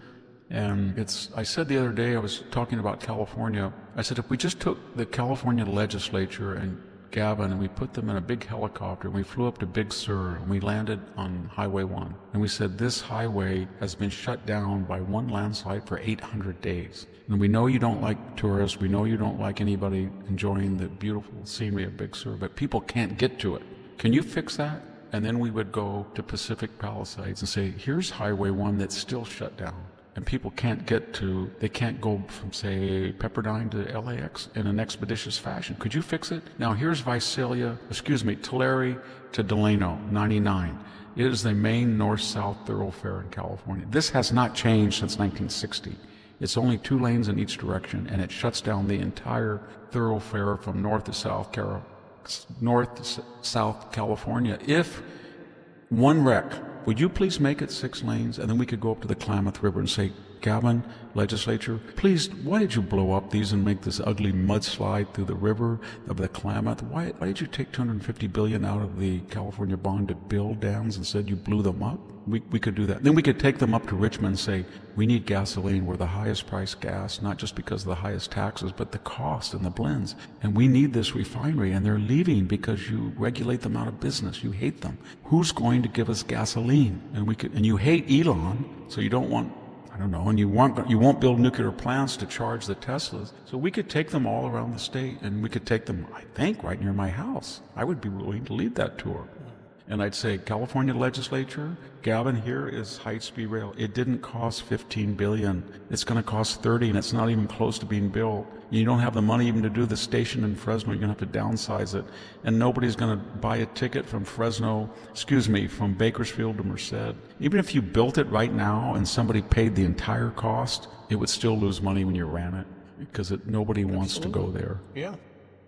And I said the other day, I was talking about California, I said, if we just took the California legislature and Gavin, and we put them in a big helicopter, and we flew up to Big Sur, and we landed on Highway 1. And we said, this highway has been shut down by one landslide for 800 days. And we know you don't like tourists, we know you don't like anybody enjoying the beautiful scenery of Big Sur, but people can't get to it. Can you fix that? And then we would go to Pacific Palisades and say, here's Highway 1 that's still shut down. And people can't they can't go from, say, Pepperdine to LAX in an expeditious fashion. Could you fix it? Now here's Tulare to Delano, 99. It is the main north-south thoroughfare in California. This has not changed since 1960. It's only 2 lanes in each direction, and it shuts down the entire thoroughfare from north to south California. If one wreck, would you please make it 6 lanes? And then we could go up to the Klamath River and say, Gavin, legislature, please, why did you blow up these and make this ugly mudslide through the river of the Klamath? Why did you take $250 billion out of the California bond to build dams and said you blew them up? We could do that. Then we could take them up to Richmond and say, we need gasoline. We're the highest priced gas, not just because of the highest taxes, but the cost and the blends. And we need this refinery, and they're leaving because you regulate them out of business. You hate them. Who's going to give us gasoline? And you hate Elon, so you don't want, and you won't build nuclear plants to charge the Teslas. So we could take them all around the state, and we could take them, I think, right near my house. I would be willing to lead that tour. And I'd say, California legislature, Gavin, here is high-speed rail. It didn't cost $15 billion. It's going to cost $30, and it's not even close to being built. You don't have the money even to do the station in Fresno. You're going to have to downsize it. And nobody's going to buy a ticket from from Bakersfield to Merced. Even if you built it right now and somebody paid the entire cost, it would still lose money when you ran it, because nobody wants to go there. Yeah.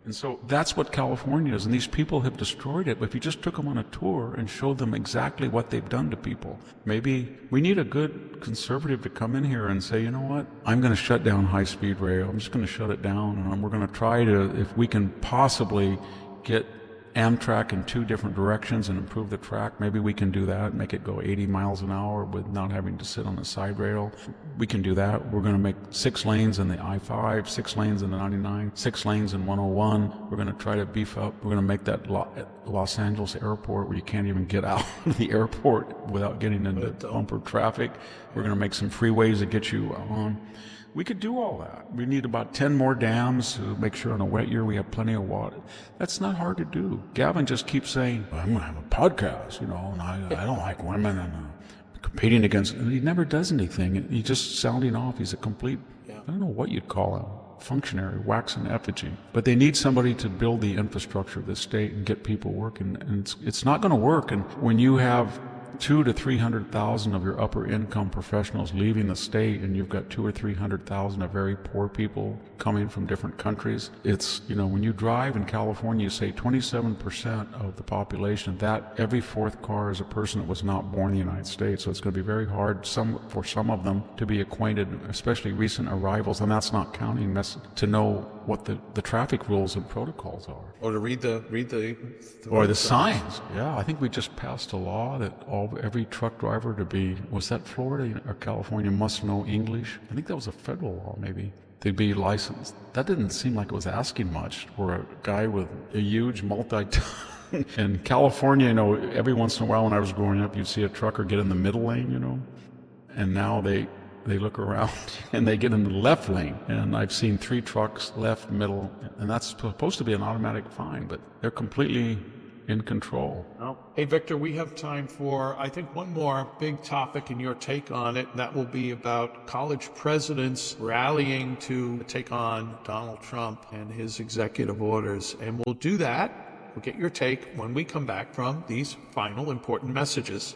And so that's what California is, and these people have destroyed it. But if you just took them on a tour and showed them exactly what they've done to people, maybe we need a good conservative to come in here and say, you know what, I'm going to shut down high-speed rail. I'm just going to shut it down, and we're going to try to, if we can possibly get Amtrak in 2 different directions and improve the track, maybe we can do that, make it go 80 miles an hour with not having to sit on the side rail. We can do that. We're going to make 6 lanes in the I-5, 6 lanes in the 99, 6 lanes in 101. We're going to try to beef up. We're going to make that Los Angeles airport where you can't even get out of the airport without getting into bumper traffic. We're going to make some freeways that get you on. We could do all that. We need about 10 more dams to make sure in a wet year we have plenty of water. That's not hard to do. Gavin just keeps saying, I'm going to have a podcast, and I don't like women, and competing against, and he never does anything. He's just sounding off. He's a complete, I don't know what you'd call him, functionary, wax and effigy. But they need somebody to build the infrastructure of the state and get people working, and it's not going to work. And when you have 200,000 to 300,000 of your upper income professionals leaving the state, and you've got 200,000 or 300,000 of very poor people coming from different countries. It's, when you drive in California, you say 27% of the population, that every fourth car is a person that was not born in the United States. So it's going to be very hard for some of them to be acquainted, especially recent arrivals, and that's not counting to know what the traffic rules and protocols are. Or to read the or the signs. Yeah, I think we just passed a law that every truck driver was that Florida or California, must know English. I think that was a federal law, maybe. They'd be licensed. That didn't seem like it was asking much for a guy with a huge multi-ton. In California, every once in a while when I was growing up, you'd see a trucker get in the middle lane, and now they look around and they get in the left lane. And I've seen 3 trucks, left, middle, and that's supposed to be an automatic fine, but they're completely in control. Hey, Victor, we have time for, I think, one more big topic and your take on it, and that will be about college presidents rallying to take on Donald Trump and his executive orders. And we'll do that. We'll get your take when we come back from these final important messages.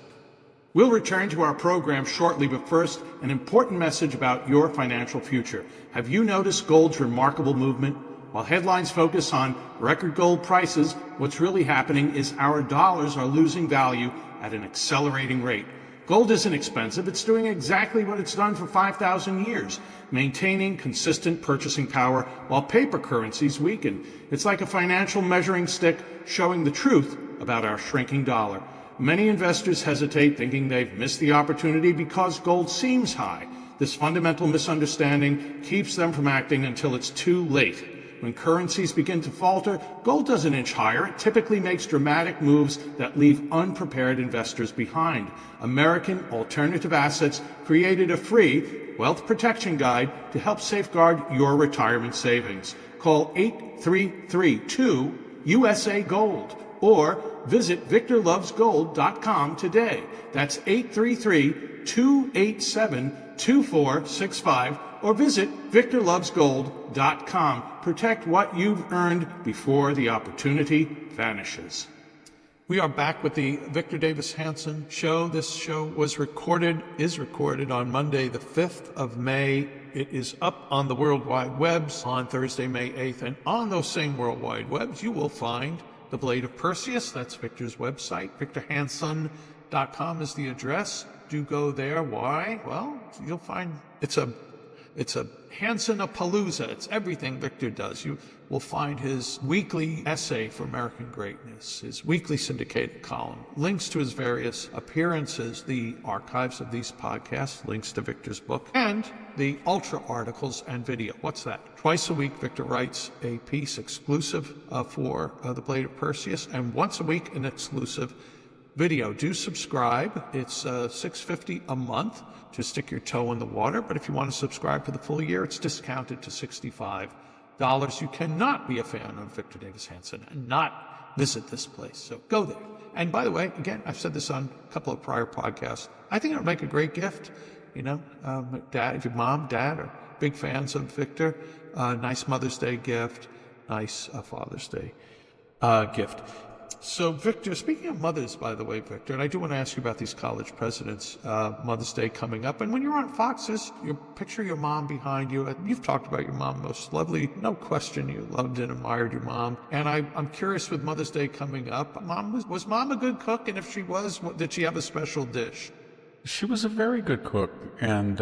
We'll return to our program shortly, but first, an important message about your financial future. Have you noticed gold's remarkable movement? While headlines focus on record gold prices, what's really happening is our dollars are losing value at an accelerating rate. Gold isn't expensive. It's doing exactly what it's done for 5,000 years, maintaining consistent purchasing power while paper currencies weaken. It's like a financial measuring stick showing the truth about our shrinking dollar. Many investors hesitate, thinking they've missed the opportunity because gold seems high. This fundamental misunderstanding keeps them from acting until it's too late. When currencies begin to falter, gold doesn't inch higher. It typically makes dramatic moves that leave unprepared investors behind. American Alternative Assets created a free wealth protection guide to help safeguard your retirement savings. Call 833-2-USA-GOLD or visit VictorLovesGold.com today. That's 833-287-2465 or visit VictorLovesGold.com. Protect what you've earned before the opportunity vanishes. We are back with the Victor Davis Hanson Show. This show is recorded on Monday, the 5th of May. It is up on the World Wide Webs on Thursday, May 8th. And on those same World Wide Webs, you will find The Blade of Perseus. That's Victor's website. VictorHanson.com is the address. Do go there. Why? Well, you'll find it's a Hanson-a-palooza. It's everything Victor does. You will find his weekly essay for American greatness, his weekly syndicated column, links to his various appearances, the archives of these podcasts, links to Victor's book, and the ultra articles and video. What's that? Twice a week, Victor writes a piece exclusive for The Blade of Perseus, and once a week, an exclusive video. Do subscribe. It's $6.50 a month to stick your toe in the water, but if you want to subscribe for the full year, it's discounted to $65. You cannot be a fan of Victor Davis Hanson and not visit this place, so go there. And by the way, again, I've said this on a couple of prior podcasts, I think it would make a great gift. Dad, if your mom, dad are big fans of Victor, nice Mother's Day gift, nice Father's Day gift. So, Victor, speaking of mothers, by the way, Victor, and I do want to ask you about these college presidents, Mother's Day coming up. And when you're on Fox, picture your mom behind you. You've talked about your mom most lovely. No question you loved and admired your mom. And I'm curious, with Mother's Day coming up, was Mom a good cook? And if she was, did she have a special dish? She was a very good cook, and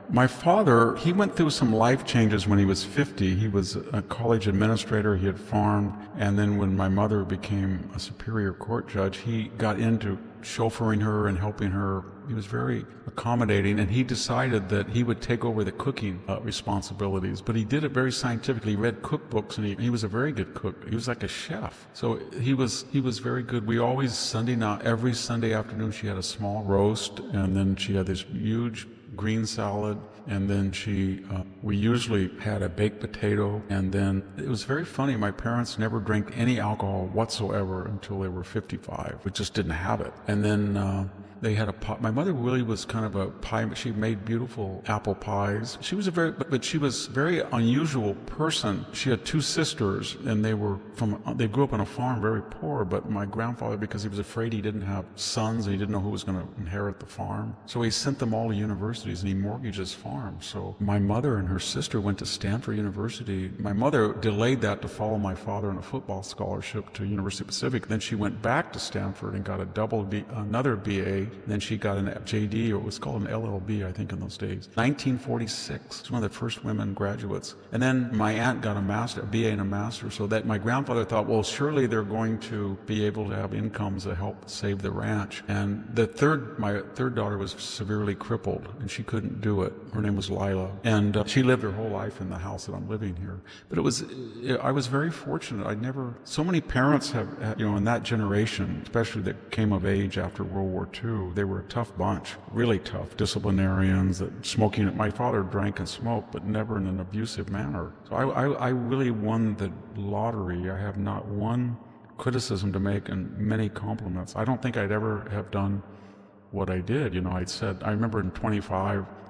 my father, he went through some life changes when he was 50. He was a college administrator, he had farmed, and then when my mother became a Superior Court judge, he got into chauffeuring her and helping her. He was very accommodating, and he decided that he would take over the cooking responsibilities, but he did it very scientifically. He read cookbooks, and he was a very good cook. He was like a chef. So he was very good. We always, every Sunday afternoon, she had a small roast, and then she had this huge green salad, and then we usually had a baked potato, and then it was very funny. My parents never drank any alcohol whatsoever until they were 55. We just didn't have it. And then they had a pie. My mother really was kind of a pie. She made beautiful apple pies. She was but she was a very unusual person. She had two sisters, and they grew up on a farm, very poor. But my grandfather, because he was afraid he didn't have sons, and he didn't know who was going to inherit the farm, so he sent them all to universities, and he mortgaged his farm. So my mother and her sister went to Stanford University. My mother delayed that to follow my father on a football scholarship to University of Pacific. Then she went back to Stanford and got another BA. Then she got an JD, or it was called an LLB, I think, in those days. 1946. She's one of the first women graduates. And then my aunt got a BA and a master, so that my grandfather thought, well, surely they're going to be able to have incomes that help save the ranch. And my third daughter was severely crippled, and she couldn't do it. Her name was Lila. And she lived her whole life in the house that I'm living here. But I was very fortunate. So many parents have, in that generation, especially that came of age after World War II, they were a tough bunch, really tough disciplinarians. My father drank and smoked, but never in an abusive manner. So I really won the lottery. I have not one criticism to make and many compliments. I don't think I'd ever have done what I did. I remember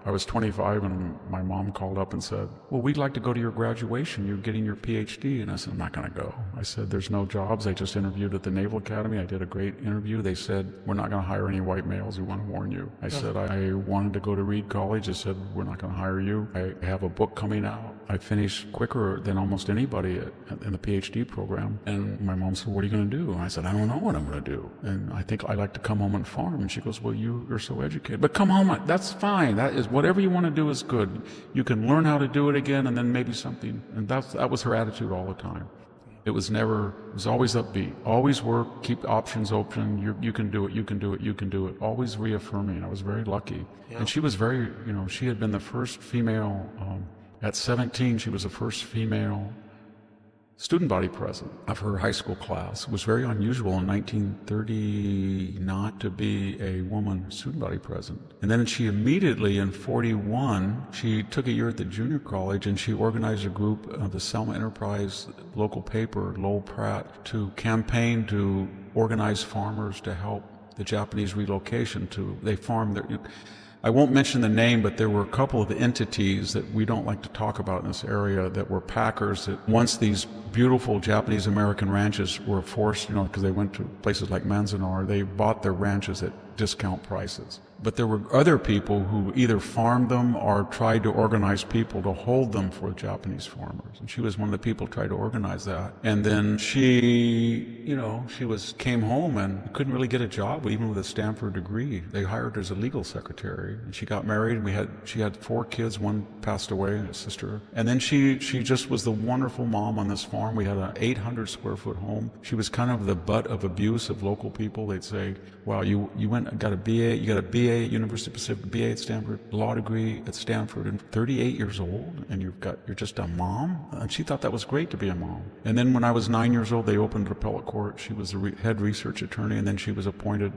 I was 25, and my mom called up and said, well, we'd like to go to your graduation. You're getting your PhD. And I said, I'm not going to go. I said, there's no jobs. I just interviewed at the Naval Academy. I did a great interview. They said, we're not going to hire any white males. We want to warn you. I said, I wanted to go to Reed College. They said, we're not going to hire you. I have a book coming out. I finished quicker than almost anybody in the PhD program. And my mom said, what are you going to do? And I said, I don't know what I'm going to do. And I think I like to come home and farm. And she goes, well, you're so educated. But come home. That's fine. That is whatever you want to do is good. You can learn how to do it again, and then maybe something. And that was her attitude all the time. It was always upbeat. Always work, keep options open. You can do it, you can do it, you can do it. Always reaffirming. I was very lucky. Yeah. And she was she had been the first female, at 17, she was the first female student body president of her high school class. It was very unusual in 1930 not to be a woman student body president. And then she immediately, in 41, she took a year at the junior college, and she organized a group, the Selma Enterprise local paper, Lowell Pratt, to campaign to organize farmers to help the Japanese relocation. They farmed their... I won't mention the name, but there were a couple of entities that we don't like to talk about in this area that were packers that once these beautiful Japanese American ranches were forced, because they went to places like Manzanar, they bought their ranches at discount prices. But there were other people who either farmed them or tried to organize people to hold them for Japanese farmers. And she was one of the people who tried to organize that. And then she came home and couldn't really get a job, even with a Stanford degree. They hired her as a legal secretary. And she got married, and she had 4 kids. One passed away, a sister. And then she just was the wonderful mom on this farm. We had an 800 square foot home. She was kind of the butt of abuse of local people. They'd say, wow, you went and got a BA, you got a BA at University of Pacific, BA at Stanford, law degree at Stanford, and 38 years old, and you're just a mom? And she thought that was great to be a mom. And then when I was 9 years old, they opened an appellate court. She was the head research attorney, and then she was appointed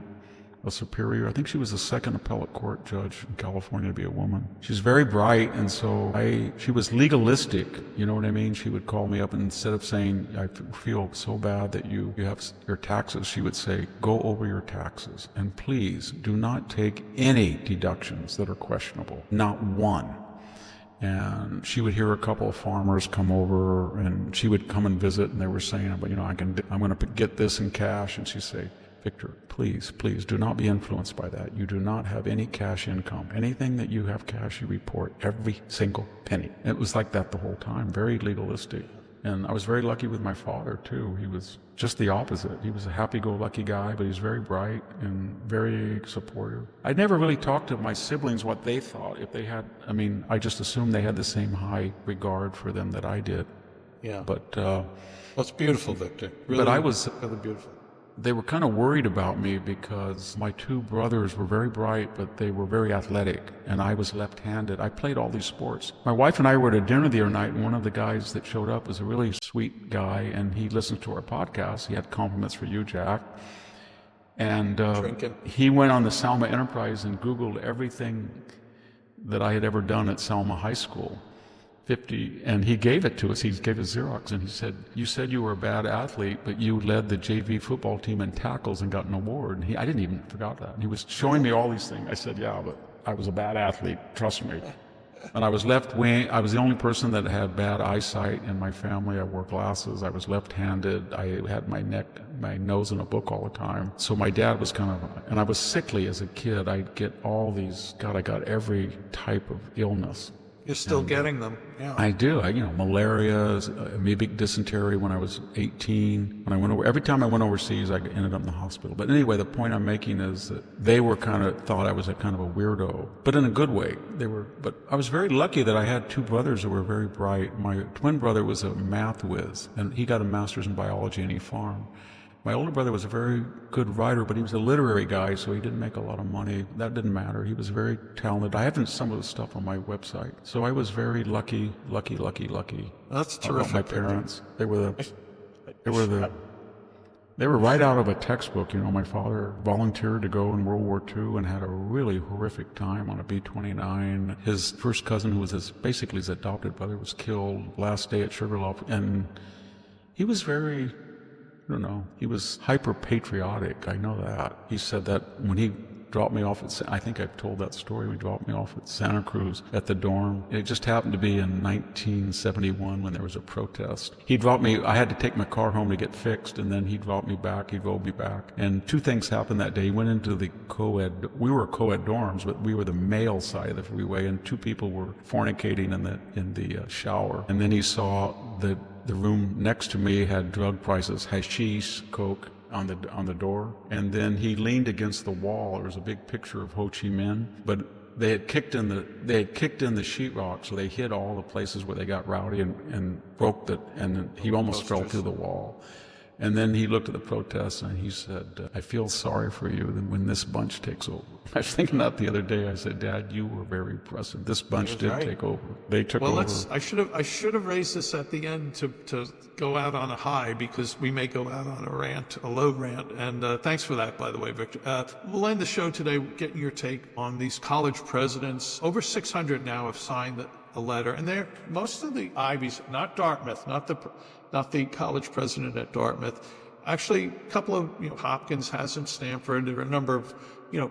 a superior. I think she was the second appellate court judge in California to be a woman. She's very bright, and so she was legalistic, you know what I mean? She would call me up, and instead of saying, I feel so bad that you have your taxes, she would say, go over your taxes, and please do not take any deductions that are questionable, not one. And she would hear a couple of farmers come over, and she would come and visit, and they were saying, I'm going to get this in cash, and she'd say, Victor, please do not be influenced by that. You do not have any cash income. Anything that you have cash, you report every single penny. And it was like that the whole time, very legalistic. And I was very lucky with my father, too. He was just the opposite. He was a happy-go-lucky guy, but he was very bright and very supportive. I never really talked to my siblings what they thought. I just assumed they had the same high regard for them that I did. Yeah. But that's beautiful, Victor. Really, but I was really beautiful. They were kind of worried about me because my 2 brothers were very bright, but they were very athletic, and I was left-handed. I played all these sports. My wife and I were at a dinner the other night, and one of the guys that showed up was a really sweet guy, and he listened to our podcast. He had compliments for you, Jack. And he went on the Selma Enterprise and Googled everything that I had ever done at Selma High School. 50, and he gave it to us. He gave us Xerox, and he said, "You said you were a bad athlete, but you led the JV football team in tackles and got an award." And I didn't even forgot that. And he was showing me all these things. I said, "Yeah, but I was a bad athlete, trust me." And I was left wing. I was the only person that had bad eyesight in my family. I wore glasses. I was left-handed. I had my nose in a book all the time. So my dad was and I was sickly as a kid. I'd get all these, I got every type of illness. You're still getting them. Yeah. I do. Malaria, amoebic dysentery when I was 18. Every time I went overseas, I ended up in the hospital. But anyway, the point I'm making is that they were thought I was a kind of a weirdo, but in a good way. But I was very lucky that I had two brothers who were very bright. My twin brother was a math whiz, and he got a master's in biology and he farmed. My older brother was a very good writer, but he was a literary guy, so he didn't make a lot of money. That didn't matter. He was very talented. I have some of the stuff on my website. So I was very lucky. That's terrific. My parents, they were right out of a textbook. My father volunteered to go in World War II and had a really horrific time on a B-29. His first cousin, who was basically his adopted brother, was killed last day at Sugarloaf, and he was very, he was hyper-patriotic. I know that. He said that when he dropped me off I think I've told that story. When he dropped me off at Santa Cruz at the dorm. It just happened to be in 1971 when there was a protest. I had to take my car home to get fixed, and then he drove me back. And two things happened that day. He went into the we were co-ed dorms, but we were the male side of the freeway, and two people were fornicating in the shower. And then he saw the room next to me had drug prices, hashish, coke, on the door. And then he leaned against the wall. There was a big picture of Ho Chi Minh, but they had kicked in the sheetrock, so they hit all the places where they got rowdy and broke and he almost fell through the wall. And then he looked at the protests and he said, "I feel sorry for you when this bunch takes over." I was thinking that the other day. I said, "Dad, you were very impressive. This bunch did take over. They took over." I should have raised this at the end to go out on a high, because we may go out on a low rant. And thanks for that, by the way, Victor. We'll end the show today getting your take on these college presidents. Over 600 now have signed a letter, and they're most of the Ivies, not Dartmouth, not the college president at Dartmouth. Actually, a couple of, Hopkins hasn't, Stanford. There are a number of,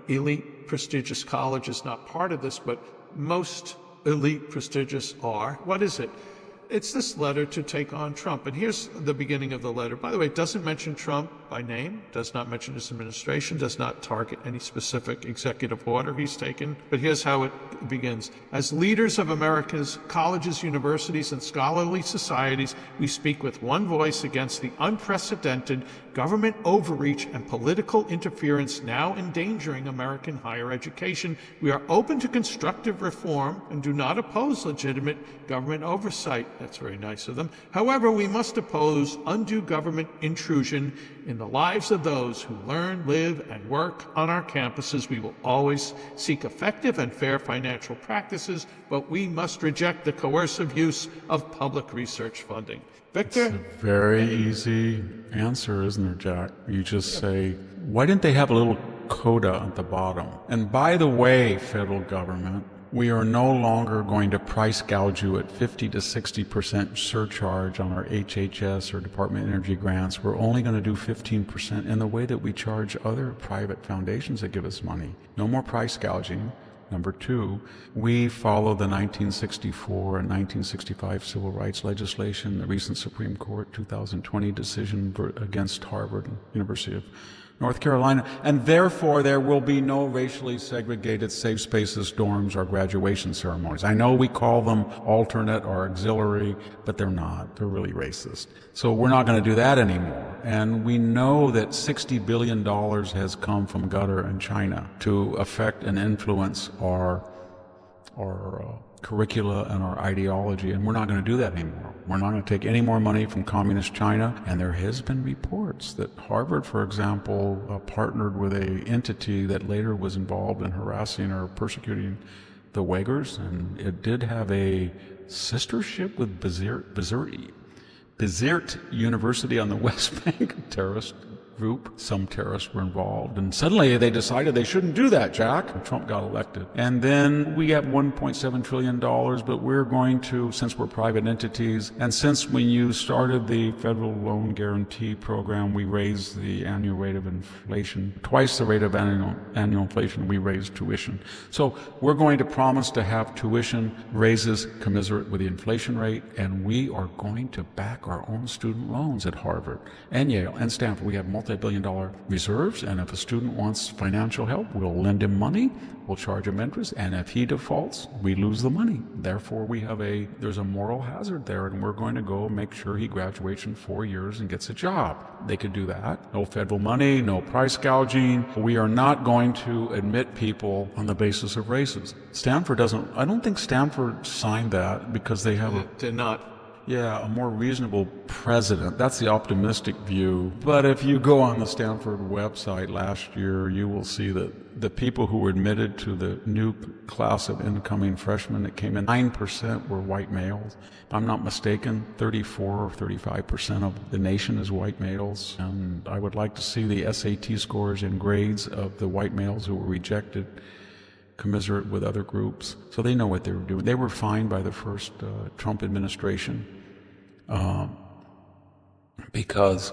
elite prestigious colleges not part of this, but most elite prestigious are. What is it? It's this letter to take on Trump. And here's the beginning of the letter. By the way, it doesn't mention Trump by name, does not mention his administration, does not target any specific executive order he's taken. But here's how it begins. As leaders of America's colleges, universities, and scholarly societies, we speak with one voice against the unprecedented government overreach and political interference now endangering American higher education. We are open to constructive reform and do not oppose legitimate government oversight. That's very nice of them. However, we must oppose undue government intrusion in the lives of those who learn, live, and work on our campuses. We will always seek effective and fair financial practices, but we must reject the coercive use of public research funding. Victor? It's a very easy answer, isn't there, Jack? You just say, why didn't they have a little coda at the bottom? And by the way, federal government, we are no longer going to price gouge you at 50 to 60% surcharge on our HHS or Department of Energy grants. We're only going to do 15% in the way that we charge other private foundations that give us money. No more price gouging. Number two, we follow the 1964 and 1965 civil rights legislation, the recent Supreme Court 2020 decision against Harvard and University of North Carolina, and therefore there will be no racially segregated safe spaces, dorms, or graduation ceremonies. I know we call them alternate or auxiliary, but they're not. They're really racist. So we're not going to do that anymore. And we know that $60 billion has come from Qatar and China to affect and influence our curricula and our ideology, and we're not going to do that anymore. We're not going to take any more money from communist China, and there has been reports that Harvard, for example, partnered with an entity that later was involved in harassing or persecuting the Uyghurs, and it did have a sistership with Bezert University on the West Bank, a terrorist group. Some terrorists were involved, and suddenly they decided they shouldn't do that, Jack. And Trump got elected. And then we have $1.7 trillion, but we're going to, since we're private entities, and since when you started the federal loan guarantee program, we raised the annual rate of inflation, twice the rate of annual inflation, we raised tuition. So we're going to promise to have tuition raises commensurate with the inflation rate, and we are going to back our own student loans at Harvard and Yale and Stanford. We have multi-billion-dollar reserves, and if a student wants financial help, we'll lend him money, we'll charge him interest, and if he defaults, we lose the money. Therefore, there's a moral hazard there, and we're going to go make sure he graduates in 4 years and gets a job. They could do that. No federal money, no price gouging. We are not going to admit people on the basis of races. I don't think Stanford signed that because they have Did not. a more reasonable president. That's the optimistic view. But if you go on the Stanford website last year, you will see that the people who were admitted to the new class of incoming freshmen that came in, 9% were white males. If I'm not mistaken, 34 or 35% of the nation is white males. And I would like to see the SAT scores and grades of the white males who were rejected commiserate with other groups. So they know what they were doing. They were fined by the first Trump administration because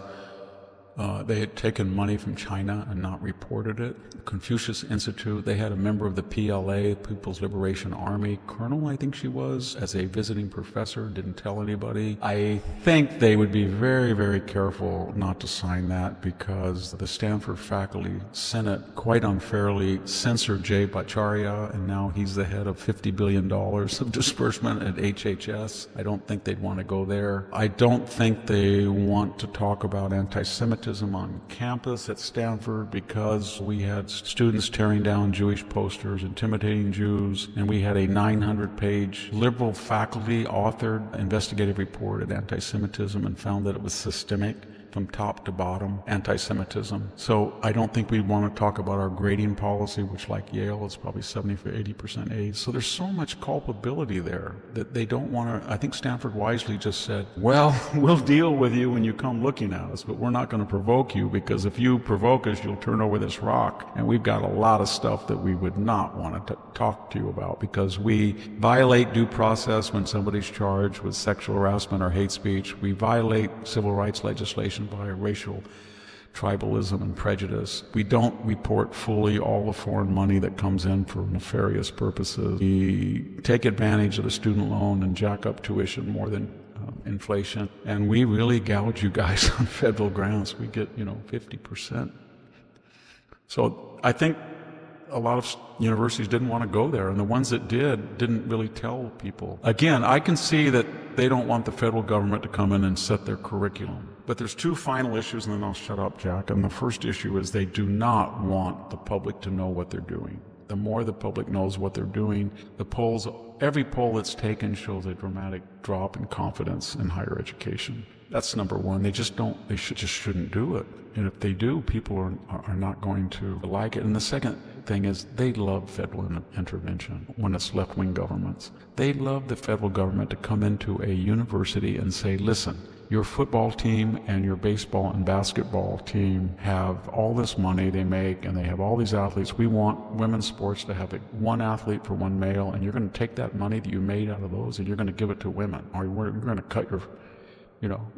they had taken money from China and not reported it. Confucius Institute, they had a member of the PLA, People's Liberation Army, colonel, I think she was, as a visiting professor, didn't tell anybody. I think they would be very, very careful not to sign that because the Stanford Faculty Senate quite unfairly censored Jay Bhattacharya, and now he's the head of $50 billion of disbursement at HHS. I don't think they'd want to go there. I don't think they want to talk about anti-Semitism on campus at Stanford because we had students tearing down Jewish posters, intimidating Jews, and we had a 900-page liberal faculty authored investigative report at anti-Semitism and found that it was systemic from top to bottom, anti-Semitism. So I don't think we want to talk about our grading policy, which like Yale is probably 70 or 80% A's. So there's so much culpability there that they don't want to. I think Stanford wisely just said, well, we'll deal with you when you come looking at us, but we're not going to provoke you because if you provoke us, you'll turn over this rock. And we've got a lot of stuff that we would not want to talk to you about because we violate due process when somebody's charged with sexual harassment or hate speech. We violate civil rights legislation by racial tribalism and prejudice. We don't report fully all the foreign money that comes in for nefarious purposes. We take advantage of the student loan and jack up tuition more than inflation. And we really gouge you guys on federal grants. We get, 50%. So I think a lot of universities didn't want to go there, and the ones that didn't really tell people. Again, I can see that they don't want the federal government to come in and set their curriculum. But there's two final issues, and then I'll shut up, Jack. And the first issue is they do not want the public to know what they're doing. The more the public knows what they're doing, every poll that's taken shows a dramatic drop in confidence in higher education. That's number one. They shouldn't do it. And if they do, people are not going to like it. And the second thing is they love federal intervention when it's left-wing governments. They love the federal government to come into a university and say, listen, your football team and your baseball and basketball team have all this money they make and they have all these athletes. We want women's sports to have one athlete for one male, and you're going to take that money that you made out of those and you're going to give it to women, or you're going to cut your...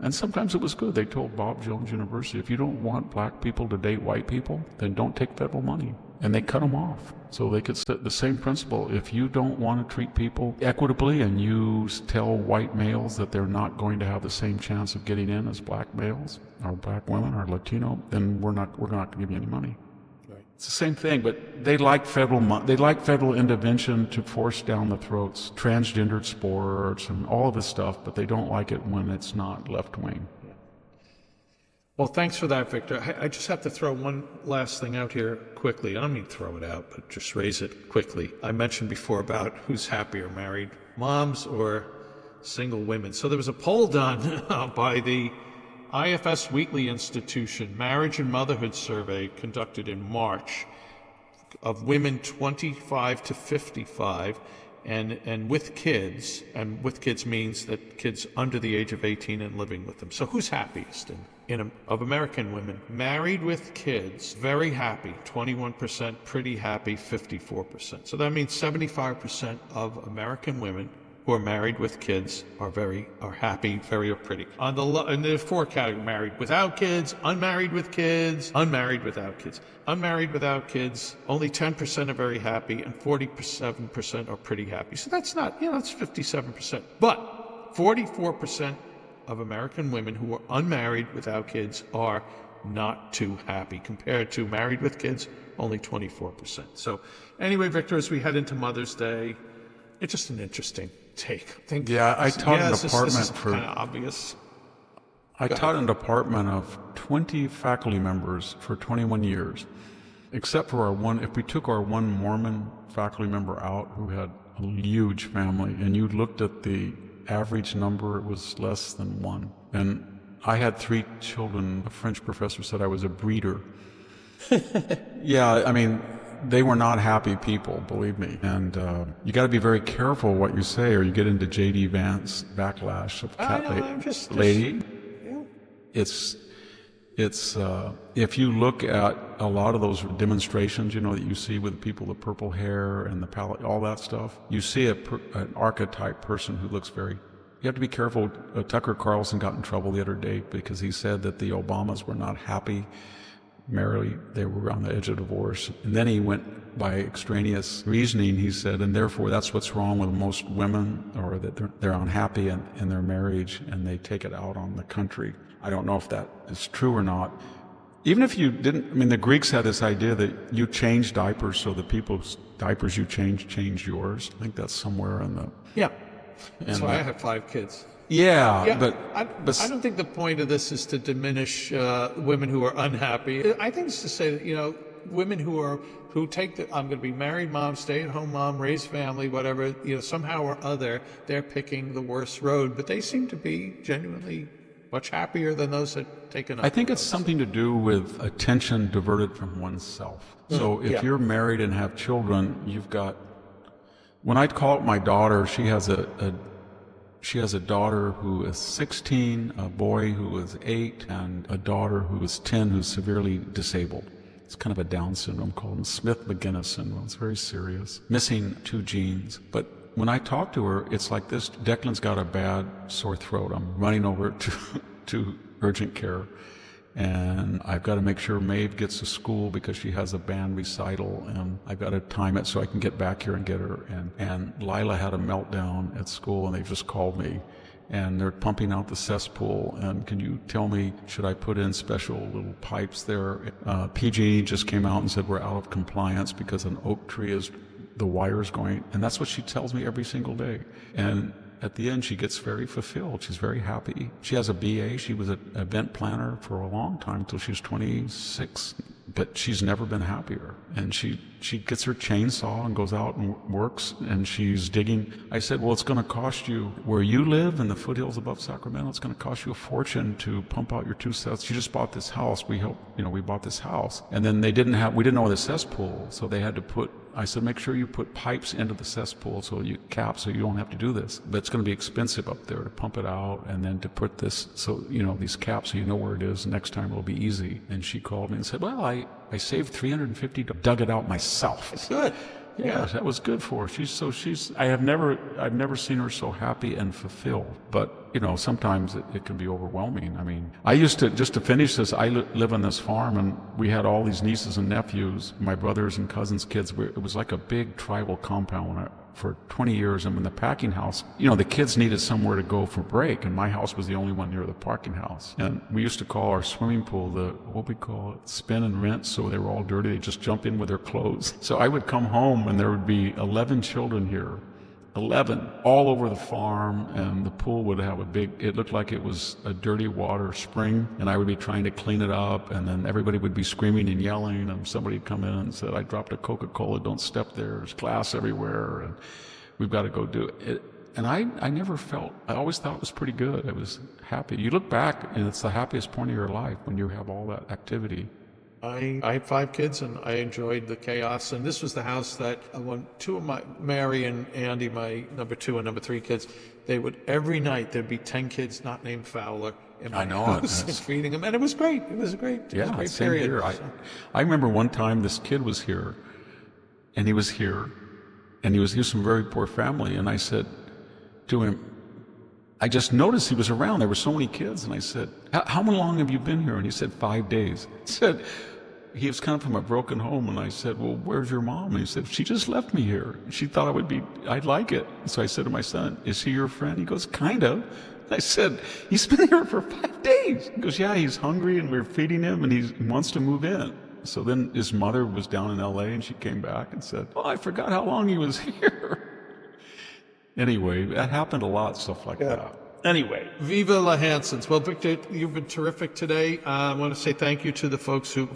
And sometimes it was good. They told Bob Jones University, if you don't want black people to date white people, then don't take federal money. And they cut them off. So they could set the same principle. If you don't want to treat people equitably and you tell white males that they're not going to have the same chance of getting in as black males or black women or Latino, then we're not going to give you any money. It's the same thing, but they like federal intervention to force down the throats, transgendered sports and all of this stuff, but they don't like it when it's not left-wing. Well, thanks for that, Victor. I just have to throw one last thing out here quickly. I don't mean to throw it out, but just raise it quickly. I mentioned before about who's happier, married moms or single women. So there was a poll done by the IFS Wheatley Institution Marriage and Motherhood Survey conducted in March of women 25 to 55, and with kids, and with kids means that kids under the age of 18 and living with them. So who's happiest of American women? Married with kids, very happy, 21%, pretty happy, 54%. So that means 75% of American women who are married with kids are happy, very pretty. In the four categories: married without kids, unmarried with kids, unmarried without kids. Unmarried without kids, only 10% are very happy, and 47% are pretty happy. So that's that's 57%. But 44% of American women who are unmarried without kids are not too happy, compared to married with kids, only 24%. So anyway, Victor, as we head into Mother's Day, it's just an interesting take. I taught an department for kind of obvious. I taught in a department of 20 faculty members for 21 years, except for if we took our one Mormon faculty member out who had a huge family, and you looked at the average number, it was less than one. And I had 3 children. A French professor said I was a breeder. Yeah, I mean, they were not happy people, believe me. And you got to be very careful what you say, or you get into J.D. Vance backlash of cat lady. Yeah. It's if you look at a lot of those demonstrations, that you see with people with purple hair and the palette, all that stuff, you see an archetype person who looks very. You have to be careful. Tucker Carlson got in trouble the other day because he said that the Obamas were not happy. Merrily, they were on the edge of divorce. And then he went by extraneous reasoning, he said, and therefore that's what's wrong with most women, or that they're unhappy in their marriage and they take it out on the country. I don't know if that is true or not. Even if you didn't, the Greeks had this idea that you change diapers so the people's diapers you change yours. I think that's somewhere in the... Yeah. That's why I have 5 kids. Yeah, but I don't think the point of this is to diminish women who are unhappy. I think it's to say that, women who take I'm going to be married mom, stay-at-home mom, raise family, whatever, somehow or other, they're picking the worst road, but they seem to be genuinely much happier than those that take another. I think it's something to do with attention diverted from oneself. So if you're married and have children, you've got... When I call up my daughter, she has a daughter who is 16, a boy who is 8, and a daughter who is 10 who's severely disabled. It's kind of a Down syndrome called Smith-Magenis syndrome. It's very serious. Missing 2 genes. But when I talk to her, it's like this: Declan's got a bad sore throat. I'm running over to urgent care, and I've got to make sure Maeve gets to school because she has a band recital, and I've got to time it so I can get back here and get her. And Lila had a meltdown at school, and they just called me, and they're pumping out the cesspool, and can you tell me, should I put in special little pipes there? PG just came out and said we're out of compliance because an oak tree the wire's going, and that's what she tells me every single day. And at the end, she gets very fulfilled. She's very happy. She has a BA. She was an event planner for a long time, until she was 26. But she's never been happier. And she gets her chainsaw and goes out and works, and she's digging. I said, well, it's going to cost you, where you live in the foothills above Sacramento, it's going to cost you a fortune to pump out your 2 sets. She just bought this house. We bought this house. And then we didn't know the cesspool, so they had to I said, make sure you put pipes into the cesspool so you don't have to do this. But it's going to be expensive up there to pump it out, and then to put this, so, these caps so you know where it is. Next time it'll be easy. And she called me and said, well, I saved $350, dug it out myself. It's good. Yeah, that was good for her. I've never seen her so happy and fulfilled. But, sometimes it can be overwhelming. I used to, just to finish this, I live on this farm, and we had all these nieces and nephews, my brothers and cousins' kids. It was like a big tribal compound for 20 years. And when the packing house, the kids needed somewhere to go for break, and my house was the only one near the parking house. And we used to call our swimming pool what we call it, spin and rinse. So they were all dirty. They'd just jump in with their clothes. So I would come home, and there would be 11 children here. 11, all over the farm, and the pool would have it looked like it was a dirty water spring, and I would be trying to clean it up, and then everybody would be screaming and yelling, and somebody would come in and said, I dropped a Coca-Cola, don't step there, there's glass everywhere, and we've got to go do it. And I always thought it was pretty good. I was happy. You look back, and it's the happiest point of your life when you have all that activity. I had 5 kids, and I enjoyed the chaos. And this was the house that when Mary and Andy, my number 2 and number 3 kids, they would every night there'd be 10 kids not named Fowler in my house and feeding them, and it was great. It was a great same period. here. I remember one time this kid was here, and he was from a very poor family, and I said to him, I just noticed he was around. There were so many kids, and I said, how long have you been here? And he said, 5 days. He said, he was kind of from a broken home, and I said, well, where's your mom? And he said, she just left me here. She thought I'd like it. So I said to my son, is he your friend? He goes, kind of. I said, he's been here for 5 days. He goes, yeah, he's hungry, and we're feeding him, and he wants to move in. So then his mother was down in LA, and she came back and said, well, I forgot how long he was here. Anyway, that happened a lot, stuff like that. Anyway. Viva la Hansons. Well, Victor, you've been terrific today. I want to say thank you to the folks who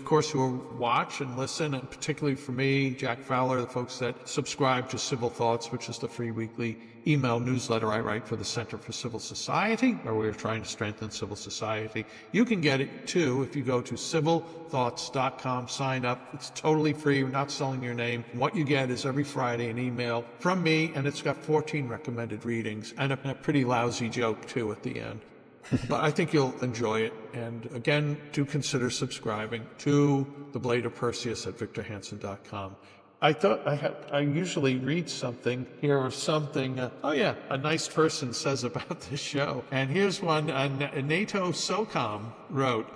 watch and listen, and particularly for me, Jack Fowler, the folks that subscribe to Civil Thoughts, which is the free weekly email newsletter I write for the Center for Civil Society, where we're trying to strengthen civil society. You can get it, too, if you go to civilthoughts.com, sign up. It's totally free. We're not selling your name. What you get is every Friday an email from me, and it's got 14 recommended readings and a pretty lousy joke, too, at the end. But I think you'll enjoy it. And again, do consider subscribing to The Blade of Perseus at victorhanson.com. I thought I usually read something here or something. A nice person says about this show. And here's one. Nato SOCOM wrote,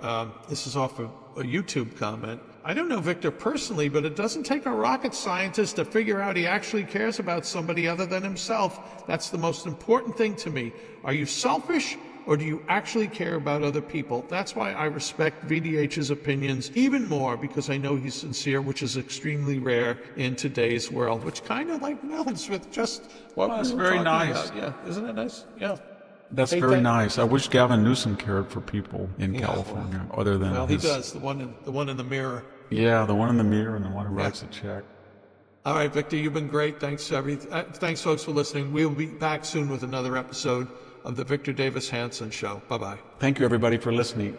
this is off of a YouTube comment. I don't know Victor personally, but it doesn't take a rocket scientist to figure out he actually cares about somebody other than himself. That's the most important thing to me. Are you selfish, or do you actually care about other people? That's why I respect VDH's opinions even more, because I know he's sincere, which is extremely rare in today's world, which kind of like melds with just what that's we were very talking nice. about. Yeah, isn't it nice? Yeah. That's very nice. I wish Gavin Newsom cared for people in California, other than he does. The one in the mirror. Yeah, the one in the mirror and the one who writes a check. All right, Victor, you've been great. Thanks, thanks, folks, for listening. We'll be back soon with another episode of the Victor Davis Hanson Show. Bye-bye. Thank you, everybody, for listening.